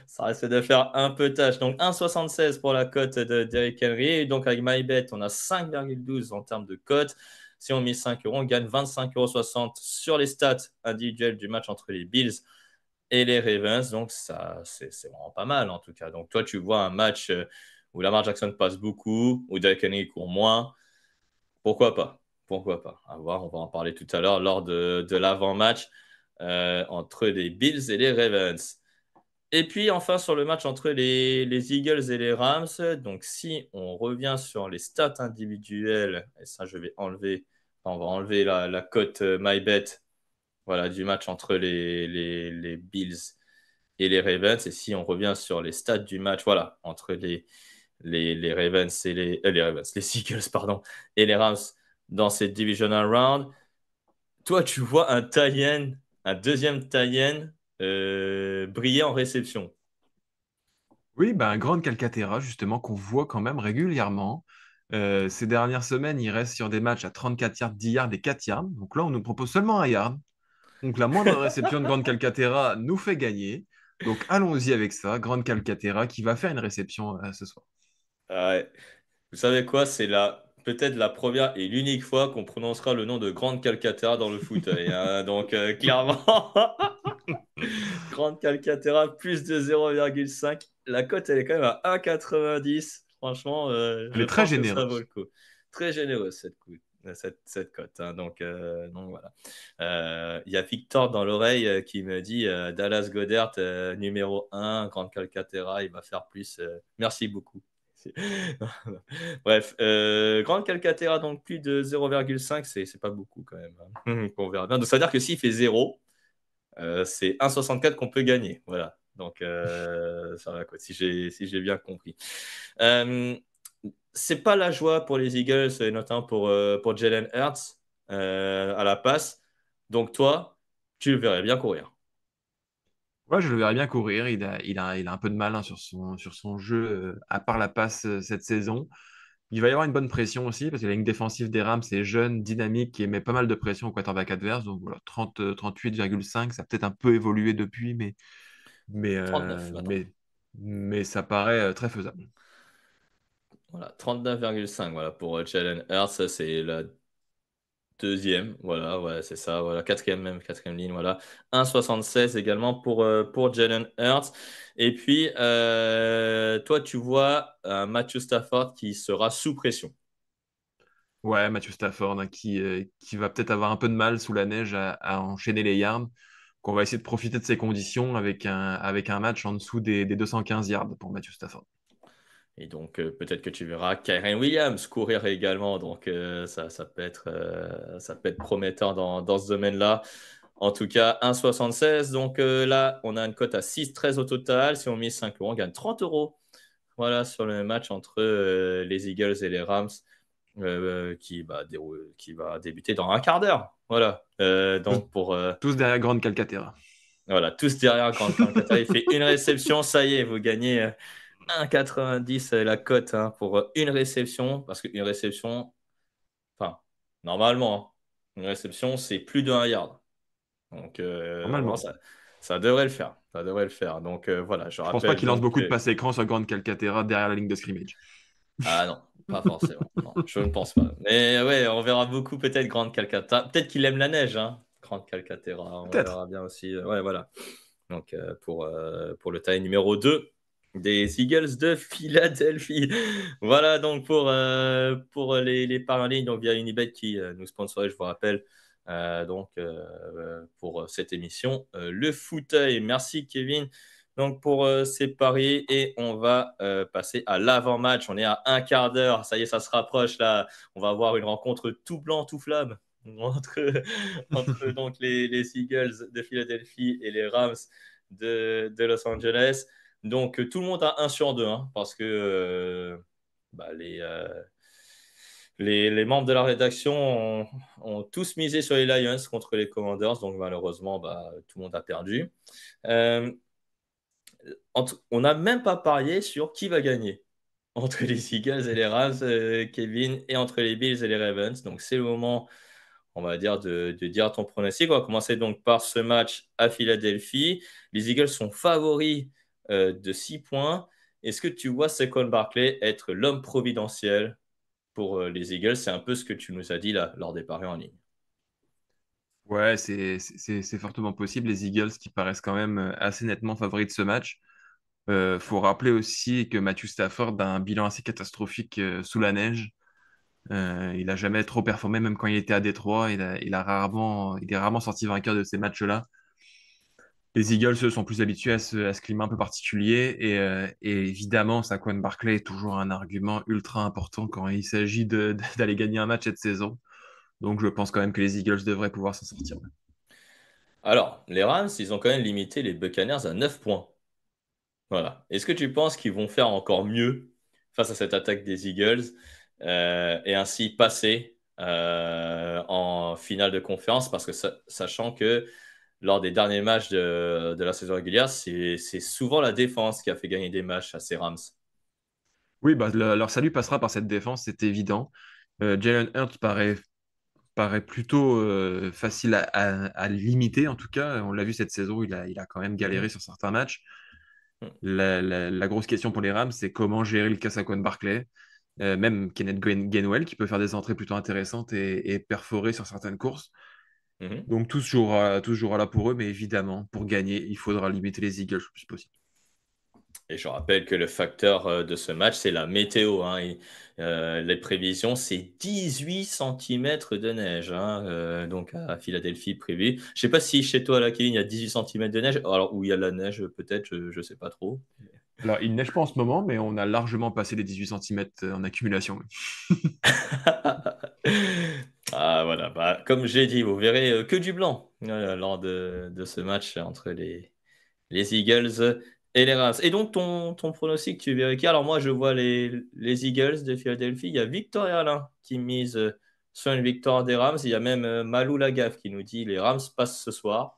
Ça risque de faire un peu tâche. Donc 1,76 pour la cote de Derrick Henry. Et donc avec MyBet, on a 5,12 en termes de cote. Si on met 5 euros, on gagne 25,60 € sur les stats individuelles du match entre les Bills et les Ravens. Donc ça, c'est vraiment pas mal en tout cas. Donc toi, tu vois un match où Lamar Jackson passe beaucoup, où Derrick Henry court moins. Pourquoi pas? Pourquoi pas? À voir, on va en parler tout à l'heure lors de l'avant-match entre les Bills et les Ravens. Et puis enfin sur le match entre les Eagles et les Rams, donc si on revient sur les stats individuelles, et ça je vais enlever, enfin, on va enlever la cote MyBet, voilà, du match entre les Bills et les Ravens, et si on revient sur les stats du match, voilà, entre les Ravens et les Ravens, les Eagles, pardon, et les Rams dans cette divisional round. Toi, tu vois un tie un deuxième tie briller en réception.
Oui, bah, un Grand Calcaterra, justement, qu'on voit quand même régulièrement. Ces dernières semaines, il reste sur des matchs à 34 yards, 10 yards et 4 yards. Donc là, on nous propose seulement un yard. Donc la moindre réception de Grande Calcaterra nous fait gagner. Donc allons-y avec ça, Grande Calcaterra qui va faire une réception ce soir.
Ouais. Vous savez quoi? C'est peut-être la première et l'unique fois qu'on prononcera le nom de Grande Calcaterra dans le fauteuil, hein. Donc, clairement, Grande Calcaterra, plus de 0,5. La cote, elle est quand même à 1,90. Franchement,
Elle
je
est très
pense que ça vaut le
généreuse.
coup. Très généreuse, cette cote, hein. Donc voilà. Il y a Victor dans l'oreille qui me dit Dallas Goddard, numéro 1, Grande Calcaterra, il va faire plus. Merci beaucoup. Bref, Grande Calcaterra, donc plus de 0,5, c'est pas beaucoup quand même, hein. On verra bien. Donc ça veut dire que s'il fait 0, c'est 1,64 qu'on peut gagner. Voilà. Donc, ça va, quoi, si j'ai bien compris. Euh, c'est pas la joie pour les Eagles, et notamment pour Jalen Hurts à la passe. Donc, toi, tu le verrais bien courir.
Ouais, je le verrais bien courir. Il a un peu de mal hein, sur son jeu, à part la passe cette saison. Il va y avoir une bonne pression aussi, parce que la ligne défensive des Rams est jeune, dynamique, et met pas mal de pression au quarterback adverse. Donc voilà, 38,5, ça a peut-être un peu évolué depuis, mais,
39
euh,
maintenant.
mais, mais ça paraît très faisable.
Voilà, 39,5 voilà, pour Jalen Hurts. Ça, c'est la deuxième. Voilà, ouais, c'est ça. Voilà, quatrième même, quatrième ligne. Voilà, 1,76 également pour Jalen Hurts. Et puis, toi, tu vois Matthew Stafford qui sera sous pression.
Ouais, Matthew Stafford hein, qui va peut-être avoir un peu de mal sous la neige à enchaîner les yards. Qu'on va essayer de profiter de ces conditions avec un match en dessous des 215 yards pour Matthew Stafford.
Et donc, peut-être que tu verras Kyren Williams courir également. Donc, ça peut être prometteur dans ce domaine-là. En tout cas, 1,76. Donc là, on a une cote à 6,13 au total. Si on met 5 euros, on gagne 30 euros. Voilà, sur le match entre les Eagles et les Rams qui va débuter dans un quart d'heure. Voilà.
Tous,
Donc,
tous derrière Grande Calcaterra.
voilà, tous derrière quand Qatar, il fait une réception, ça y est, vous gagnez 1,90 la cote hein, pour une réception. Parce qu'une réception, enfin, normalement, hein, une réception, c'est plus de 1 yard. Donc, normalement,
Normalement.
ça devrait le faire. Ça devrait le faire. Donc, voilà, je
Je pense pas
rappelle
qu'il lance
donc
beaucoup de passes écran sur Grande Calcaterra derrière la ligne de scrimmage.
ah non, pas forcément. Non, je ne pense pas. Mais ouais, on verra beaucoup peut-être Grande Calcata. Peut-être qu'il aime la neige, hein, Grande Calcaterra. On
Peut-être.
verra bien aussi. Ouais, voilà. Donc, pour le taille numéro 2 des Eagles de Philadelphie. Voilà donc pour les paris en ligne. Donc, il y a Unibet qui nous sponsorise, je vous rappelle, pour cette émission, le fauteuil. Merci Kevin donc pour ces paris et on va passer à l'avant-match. On est à un quart d'heure, ça y est, ça se rapproche là. On va avoir une rencontre tout blanc, tout flamme entre, entre donc les Eagles de Philadelphie et les Rams de Los Angeles. Donc tout le monde a un sur deux hein, parce que bah, les membres de la rédaction ont tous misé sur les Lions contre les Commanders, donc malheureusement, bah, tout le monde a perdu. Euh, on n'a même pas parié sur qui va gagner entre les Eagles et les Rams, Kevin, et entre les Bills et les Ravens. Donc c'est le moment, on va dire, de dire ton pronostic. On va commencer donc par ce match à Philadelphie. Les Eagles sont favoris de 6 points. Est-ce que tu vois Saquon Barkley être l'homme providentiel pour les Eagles? C'est un peu ce que tu nous as dit là, lors des paris en ligne.
Ouais, c'est fortement possible. Les Eagles qui paraissent quand même assez nettement favoris de ce match. Faut rappeler aussi que Matthew Stafford a un bilan assez catastrophique sous la neige. Il a jamais trop performé, même quand il était à Détroit. Il est rarement sorti vainqueur de ces matchs-là. Les Eagles, eux, sont plus habitués à ce climat un peu particulier. Et évidemment, Saquon Barkley est toujours un argument ultra important quand il s'agit d'aller gagner un match cette saison. Donc je pense quand même que les Eagles devraient pouvoir s'en sortir.
Alors, les Rams, ils ont quand même limité les Buccaneers à 9 points. Voilà. Est-ce que tu penses qu'ils vont faire encore mieux face à cette attaque des Eagles et ainsi passer en finale de conférence? Parce que sachant que lors des derniers matchs de la saison régulière, c'est souvent la défense qui a fait gagner des matchs à ces Rams.
Oui, bah, leur salut passera par cette défense, c'est évident. Jalen Hurts paraît plutôt facile à limiter, en tout cas. On l'a vu cette saison, il a quand même galéré
Mhm.
sur certains matchs.
Mhm.
La grosse question pour les Rams, c'est comment gérer le cas Saquon Barkley. Même Kenneth Gainwell qui peut faire des entrées plutôt intéressantes et perforer sur certaines courses.
Mhm.
Donc tout se jouera là pour eux, mais évidemment, pour gagner, il faudra limiter les Eagles le plus possible.
Et je rappelle que le facteur de ce match, c'est la météo, hein. Les prévisions, c'est 18 centimètres de neige hein, donc à Philadelphie prévu. Je ne sais pas si chez toi, à la Kevin, il y a 18 centimètres de neige. Alors, où il y a de la neige, peut-être, je ne sais pas trop.
Alors, il neige pas en ce moment, mais on a largement passé les 18 centimètres en accumulation.
Ah, voilà. Bah, comme j'ai dit, vous verrez que du blanc lors de ce match entre les Eagles et les Rams. Et donc, ton pronostic, tu verrais qui? Alors, moi, je vois les Eagles de Philadelphie. Il y a Victor et Alain qui mise sur une victoire des Rams. Il y a même Malou Lagaffe qui nous dit les Rams passent ce soir.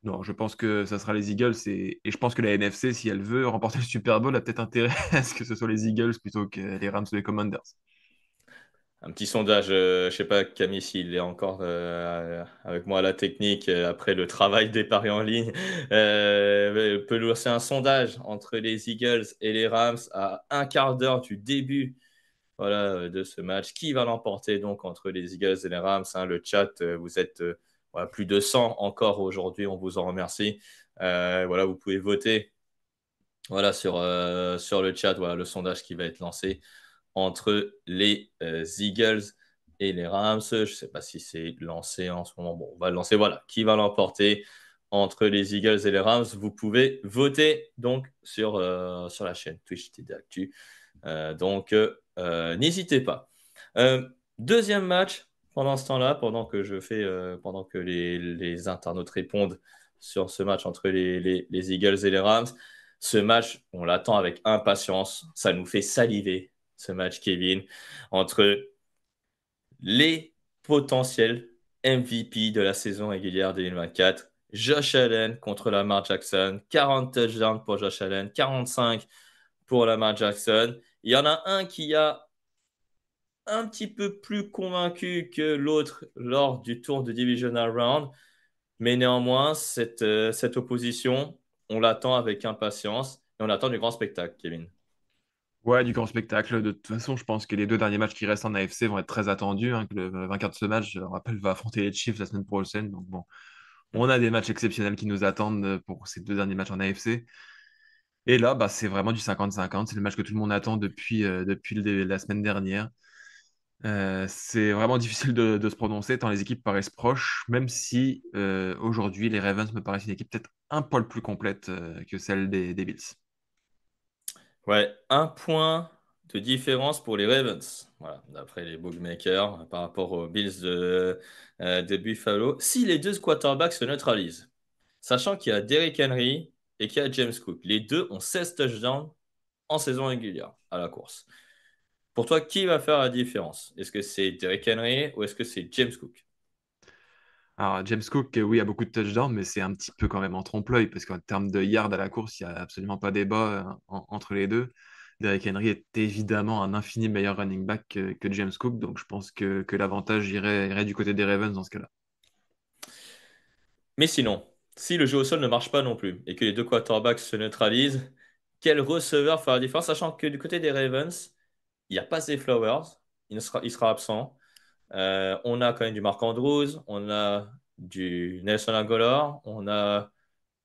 Non, je pense que ça sera les Eagles et je pense que la NFC, si elle veut remporter le Super Bowl, a peut-être intérêt à ce que ce soit les Eagles plutôt que les Rams ou les Commanders.
Un petit sondage, je sais pas Camille s'il est encore avec moi à la technique après le travail des paris en ligne. Peut lancer un sondage entre les Eagles et les Rams à un quart d'heure du début voilà, de ce match. Qui va l'emporter donc entre les Eagles et les Rams hein? Le chat, vous êtes voilà, plus de 100 encore aujourd'hui, on vous en remercie. Voilà, vous pouvez voter voilà, sur le chat, voilà, le sondage qui va être lancé entre les Eagles et les Rams. Je ne sais pas si c'est lancé en ce moment. Bon, on va le lancer. Voilà, qui va l'emporter entre les Eagles et les Rams? Vous pouvez voter donc sur la chaîne Twitch TD Actu. N'hésitez pas. Deuxième match pendant ce temps-là, pendant que les internautes répondent sur ce match entre les Eagles et les Rams. Ce match, on l'attend avec impatience. Ça nous fait saliver ce match, Kevin, entre les potentiels MVP de la saison régulière 2024. Josh Allen contre Lamar Jackson. 40 touchdowns pour Josh Allen, 45 pour Lamar Jackson. Il y en a un qui a un petit peu plus convaincu que l'autre lors du tour de Divisional Round. Mais néanmoins, cette opposition, on l'attend avec impatience et on attend du grand spectacle, Kevin.
Ouais, du grand spectacle. De toute façon, je pense que les deux derniers matchs qui restent en AFC vont être très attendus, hein, que le vainqueur de ce match, je rappelle, va affronter les Chiefs la semaine prochaine. Donc bon, on a des matchs exceptionnels qui nous attendent pour ces deux derniers matchs en AFC. Et là, bah, c'est vraiment du 50-50. C'est le match que tout le monde attend depuis la semaine dernière. C'est vraiment difficile de se prononcer tant les équipes paraissent proches, même si aujourd'hui les Ravens me paraissent une équipe peut-être un poil plus complète que celle des Bills.
Ouais, un point de différence pour les Ravens. Voilà, d'après les bookmakers, par rapport aux Bills de Buffalo. Si les deux quarterbacks se neutralisent, sachant qu'il y a Derrick Henry et qu'il y a James Cook, les deux ont 16 touchdowns en saison régulière à la course. Pour toi, qui va faire la différence? Est-ce que c'est Derrick Henry ou est-ce que c'est James Cook?
Alors James Cook, oui, a beaucoup de touchdowns, mais c'est un petit peu quand même en trompe-l'œil, parce qu'en termes de yards à la course, il n'y a absolument pas débat entre les deux. Derrick Henry est évidemment un infini meilleur running back que James Cook, donc je pense que l'avantage irait du côté des Ravens dans ce cas-là.
Mais sinon, si le jeu au sol ne marche pas non plus et que les deux quarterbacks se neutralisent, quel receveur fera la différence? Sachant que du côté des Ravens, il n'y a pas Zay Flowers, il sera absent. On a quand même du Mark Andrews, on a du Nelson Agholor, on a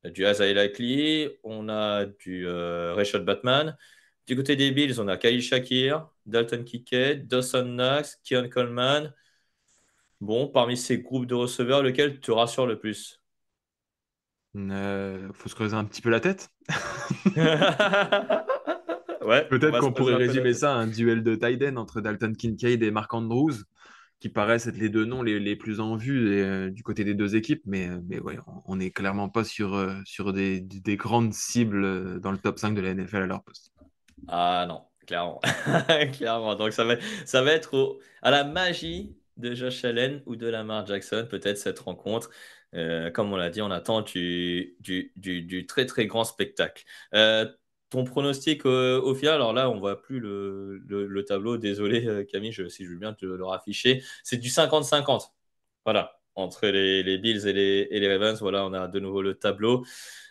du Isaiah Likely, on a du Rashad Batman. Du côté des Bills, on a Khalil Shakir, Dalton Kincaid, Dawson Knox, Keon Coleman. Bon, parmi ces groupes de receveurs, lequel te rassure le plus?
Faut se creuser un petit peu la tête.
Ouais, on
Peut-être
va se
qu'on
poser
pourrait
un peu la
résumer
tête.
ça à un duel de tight end entre Dalton Kincaid et Mark Andrews, qui paraissent être les deux noms les plus en vue du côté des deux équipes, mais ouais, on n'est clairement pas sur des grandes cibles dans le top 5 de la NFL à leur poste.
Ah non, clairement. Clairement. Donc ça va être à la magie de Josh Allen ou de Lamar Jackson, peut-être cette rencontre. Comme on l'a dit, on attend du très très grand spectacle. Ton pronostic au final, alors là, on voit plus le tableau. Désolé, Camille, si je veux bien te le rafficher. C'est du 50-50. Voilà. Entre les Bills et les Ravens, voilà, on a de nouveau le tableau.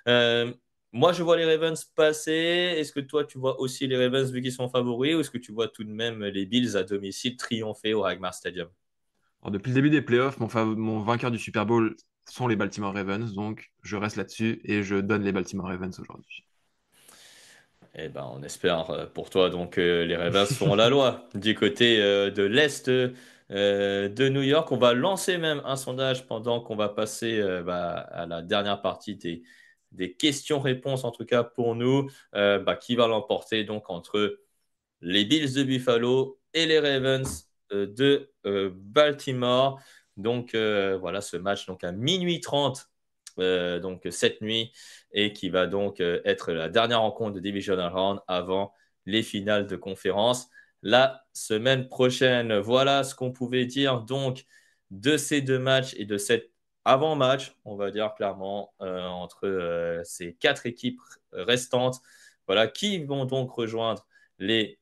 Euh, Moi, je vois les Ravens passer. Est-ce que toi, tu vois aussi les Ravens vu qu'ils sont favoris ou est-ce que tu vois tout de même les Bills à domicile triompher au Ragmar Stadium?
Alors, depuis le début des playoffs, mon vainqueur du Super Bowl sont les Baltimore Ravens, donc je reste là-dessus et je donne les Baltimore Ravens aujourd'hui.
Eh ben, on espère pour toi donc les Ravens feront la loi. Du côté de l'Est de New York, on va lancer même un sondage pendant qu'on va passer à la dernière partie des questions-réponses, en tout cas pour nous. Qui va l'emporter donc entre les Bills de Buffalo et les Ravens de Baltimore. Donc voilà ce match donc à minuit 30 donc cette nuit et qui va donc être la dernière rencontre de Divisional Round avant les finales de conférence la semaine prochaine. Voilà ce qu'on pouvait dire donc de ces deux matchs et de cet avant-match, on va dire clairement, entre ces quatre équipes restantes. Voilà, qui vont donc rejoindre les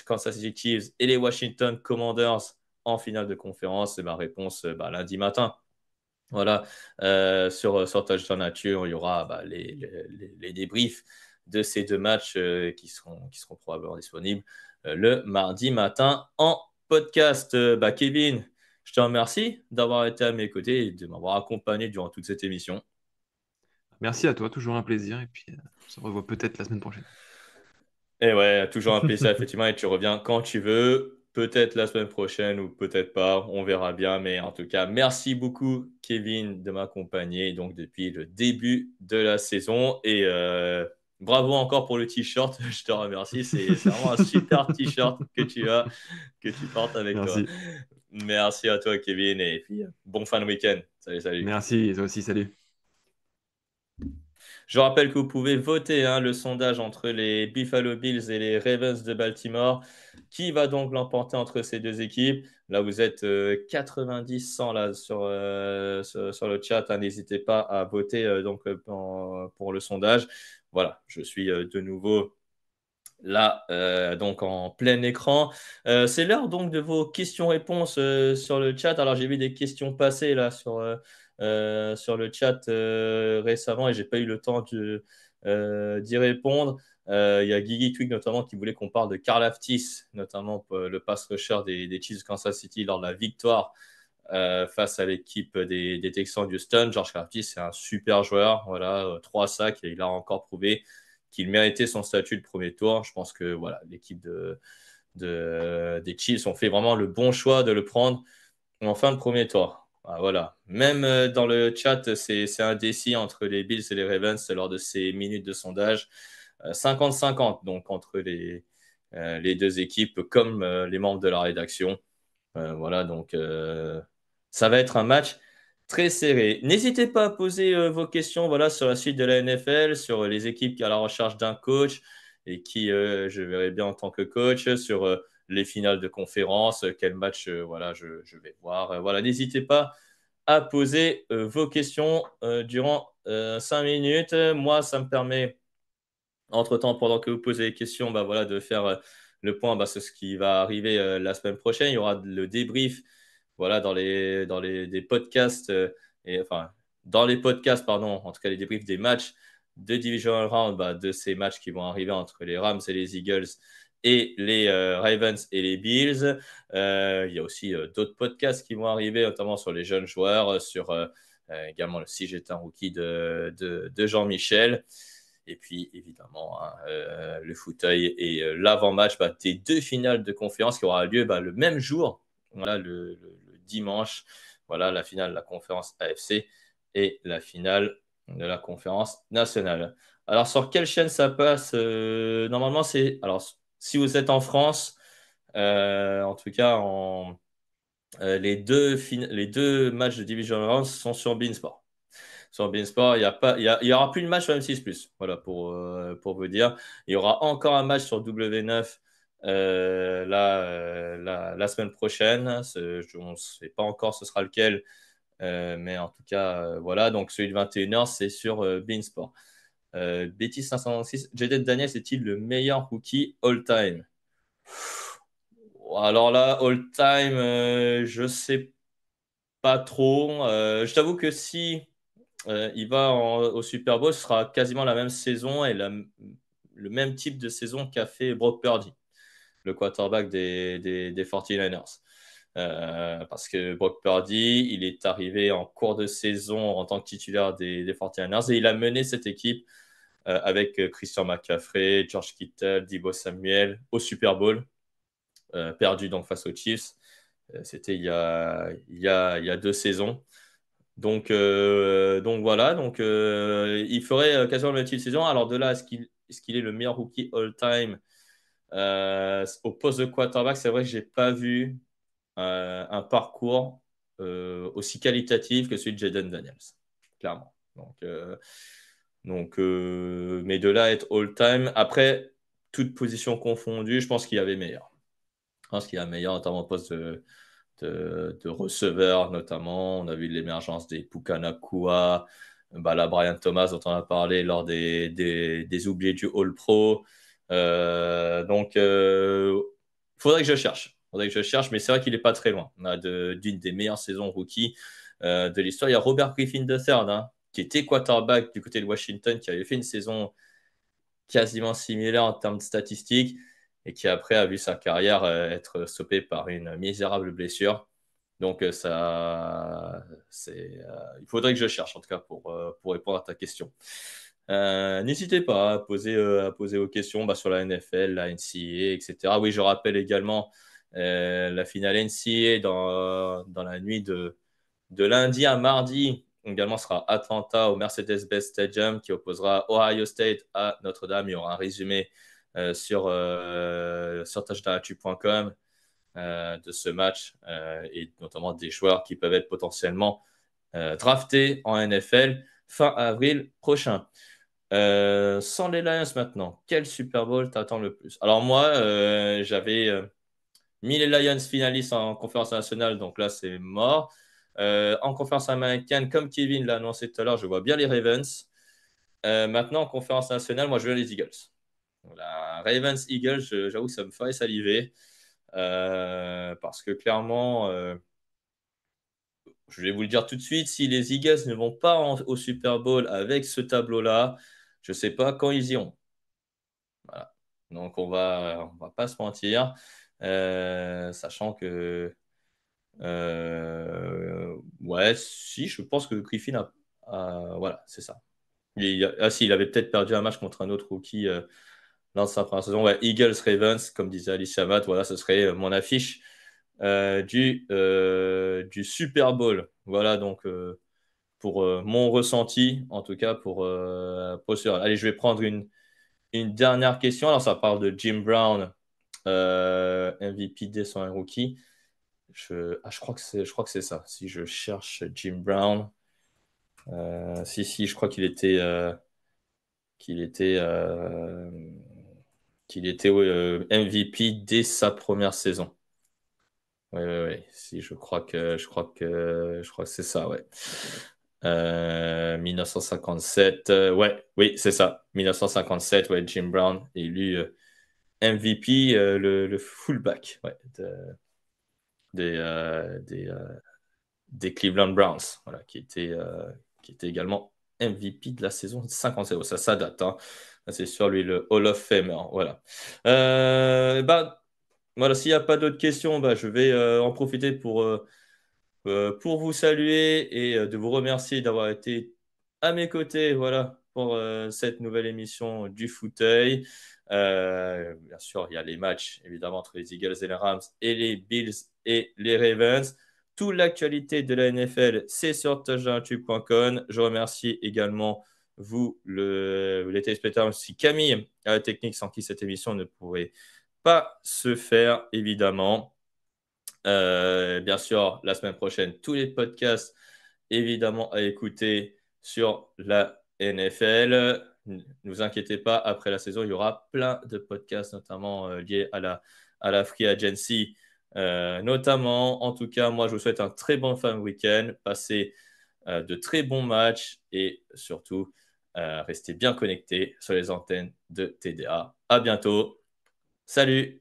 Kansas City Chiefs et les Washington Commanders en finale de conférence? Et ma réponse lundi matin. Voilà, sur Touchdown Nature, il y aura les débriefs de ces deux matchs qui seront probablement disponibles le mardi matin en podcast. Kevin, je te remercie d'avoir été à mes côtés et de m'avoir accompagné durant toute cette émission.
Merci à toi, toujours un plaisir, et puis on se revoit peut-être la semaine prochaine.
Et ouais, toujours un plaisir, effectivement, et tu reviens quand tu veux. Peut-être la semaine prochaine ou peut-être pas, on verra bien. Mais en tout cas, merci beaucoup, Kevin, de m'accompagner donc depuis le début de la saison. Et bravo encore pour le t-shirt. Je te remercie. C'est vraiment un super t-shirt que tu portes avec toi.
Merci.
Merci à toi, Kevin. Et puis, bon fin de week-end. Salut, salut.
Merci, et toi aussi, salut.
Je rappelle que vous pouvez voter le sondage entre les Buffalo Bills et les Ravens de Baltimore. Qui va donc l'emporter entre ces deux équipes? Là, vous êtes 90-100 là, sur le chat. N'hésitez pas à voter pour le sondage. Voilà, je suis de nouveau là, donc en plein écran. C'est l'heure donc de vos questions-réponses sur le chat. Alors, j'ai vu des questions passer là sur le chat récemment et j'ai pas eu le temps d'y répondre. Il y a Guigui Twig notamment qui voulait qu'on parle de Karl Aftis, notamment pour le pass rusher des Chiefs de Kansas City lors de la victoire face à l'équipe des Texans d'Houston. George Karlaftis, c'est un super joueur. Voilà, 3 sacs et il a encore prouvé qu'il méritait son statut de premier tour. Je pense que voilà, l'équipe des Chiefs ont fait vraiment le bon choix de le prendre en fin de premier tour. Ah, voilà. Même dans le chat, c'est indécis entre les Bills et les Ravens lors de ces minutes de sondage. 50-50 donc entre les deux équipes comme les membres de la rédaction. Voilà, donc ça va être un match très serré. N'hésitez pas à poser vos questions voilà, sur la suite de la NFL, sur les équipes qui à la recherche d'un coach et qui je verrai bien en tant que coach, sur les finales de conférence, quel match voilà, je vais voir. Voilà, n'hésitez pas à poser vos questions durant 5 minutes. Moi, ça me permet entre-temps, pendant que vous posez les questions, bah, voilà, de faire le point sur ce qui va arriver la semaine prochaine. Il y aura le débrief voilà, des podcasts, enfin, dans les podcasts, pardon, en tout cas les débriefs des matchs de Divisional Round, de ces matchs qui vont arriver entre les Rams et les Eagles et les Ravens et les Bills. Il y a aussi d'autres podcasts qui vont arriver, notamment sur les jeunes joueurs, sur également le Si j'étais un rookie de Jean-Michel. Et puis, évidemment, hein, le fauteuil et l'avant-match des deux finales de conférence qui aura lieu le même jour, voilà, le dimanche. Voilà, la finale de la conférence AFC et la finale de la conférence nationale. Alors, sur quelle chaîne ça passe normalement, c'est. Alors, si vous êtes en France, en tout cas, les deux matchs de Division Round sont sur Beansport. Sur Beansport, il y aura plus de match sur M6+. Voilà, pour vous dire. Il y aura encore un match sur W9 la semaine prochaine. On ne sait pas encore ce sera lequel. Mais en tout cas, voilà. Donc, celui de 21h, c'est sur Beansport. Betty 596, Jaden Daniels est-il le meilleur rookie all-time? Alors là, all-time, je sais pas trop. Je t'avoue que si il va au Super Bowl, ce sera quasiment la même saison et le même type de saison qu'a fait Brock Purdy, le quarterback des 49ers. Parce que Brock Purdy, il est arrivé en cours de saison en tant que titulaire des 49ers et il a mené cette équipe avec Christian McCaffrey, George Kittle, Deebo Samuel au Super Bowl, perdu donc face aux Chiefs. C'était il y a 2 saisons. Donc voilà, donc il ferait quasiment le même type de saison. Alors de là, est-ce qu'il est le meilleur rookie all-time au poste de quarterback? C'est vrai que j'ai pas vu un parcours aussi qualitatif que celui de Jaden Daniels, clairement. Mais de là à être all-time, après, toute position confondue, je pense qu'il y avait meilleur. Je pense qu'il y a meilleur, notamment au poste de receveurs notamment. On a vu l'émergence des Pukanakua, là, Brian Thomas dont on a parlé lors des oubliés du All-Pro. Donc, faudrait que je cherche. Faudrait que je cherche, mais c'est vrai qu'il n'est pas très loin. On a d'une des meilleures saisons rookie de l'histoire. Il y a Robert Griffin III, hein, qui était quarterback du côté de Washington, qui avait fait une saison quasiment similaire en termes de statistiques et qui après a vu sa carrière être stoppée par une misérable blessure. Donc il faudrait que je cherche en tout cas pour répondre à ta question. N'hésitez pas à poser vos questions sur la NFL, la NCAA, etc. Oui, je rappelle également la finale NCAA dans la nuit de lundi à mardi. Également sera Atlanta au Mercedes-Benz Stadium qui opposera Ohio State à Notre-Dame. Il y aura un résumé sur touchdownactu.com de ce match et notamment des joueurs qui peuvent être potentiellement draftés en NFL fin avril prochain. Sans les Lions maintenant, quel Super Bowl t'attends le plus? Alors moi, j'avais mis les Lions finalistes en conférence nationale, donc là c'est mort. En conférence américaine, comme Kevin l'a annoncé tout à l'heure, je vois bien les Ravens. Maintenant, en conférence nationale, moi je veux les Eagles. Voilà, Ravens-Eagles, j'avoue que ça me ferait saliver. Parce que clairement, je vais vous le dire tout de suite, si les Eagles ne vont pas au Super Bowl avec ce tableau-là, je ne sais pas quand ils iront. Voilà. Donc on va pas se mentir, sachant que ouais, si, je pense que Griffin voilà, c'est ça. Si, il avait peut-être perdu un match contre un autre rookie lors de sa première saison. Ouais, Eagles-Ravens, comme disait Ali Shamat, voilà, ce serait mon affiche du Super Bowl. Voilà, donc pour mon ressenti, en tout cas pour ce. Allez, je vais prendre une dernière question. Alors, ça parle de Jim Brown, MVP dès son rookie. Je crois que c'est ça. Si je cherche Jim Brown, si, je crois qu'il était, euh, qu'il était ouais, MVP dès sa première saison. Oui, oui, oui. Si, je crois que c'est ça, ouais. 1957, ouais, oui, c'est ça. 1957, ouais, Jim Brown élu MVP, le fullback, ouais, des, euh, des, euh, des Cleveland Browns, voilà, qui était également MVP de la saison 57. Ça date, hein. C'est sur lui le Hall of Famer, voilà. Bah, voilà, s'il n'y a pas d'autres questions, bah, je vais en profiter pour vous saluer et de vous remercier d'avoir été à mes côtés, voilà, pour cette nouvelle émission du fauteuil. Bien sûr, il y a les matchs, évidemment, entre les Eagles et les Rams et les Bills et les Ravens. Toute l'actualité de la NFL, c'est sur touchdownTube.com. Je remercie également vous, les téléspectateurs, aussi Camille à la technique, sans qui cette émission ne pourrait pas se faire, évidemment. Bien sûr, la semaine prochaine, tous les podcasts, évidemment, à écouter sur la NFL. Ne vous inquiétez pas, après la saison, il y aura plein de podcasts, notamment liés à la Free Agency. Notamment, en tout cas, moi, je vous souhaite un très bon fin de week-end. Passez de très bons matchs et surtout, restez bien connectés sur les antennes de TDA. À bientôt. Salut!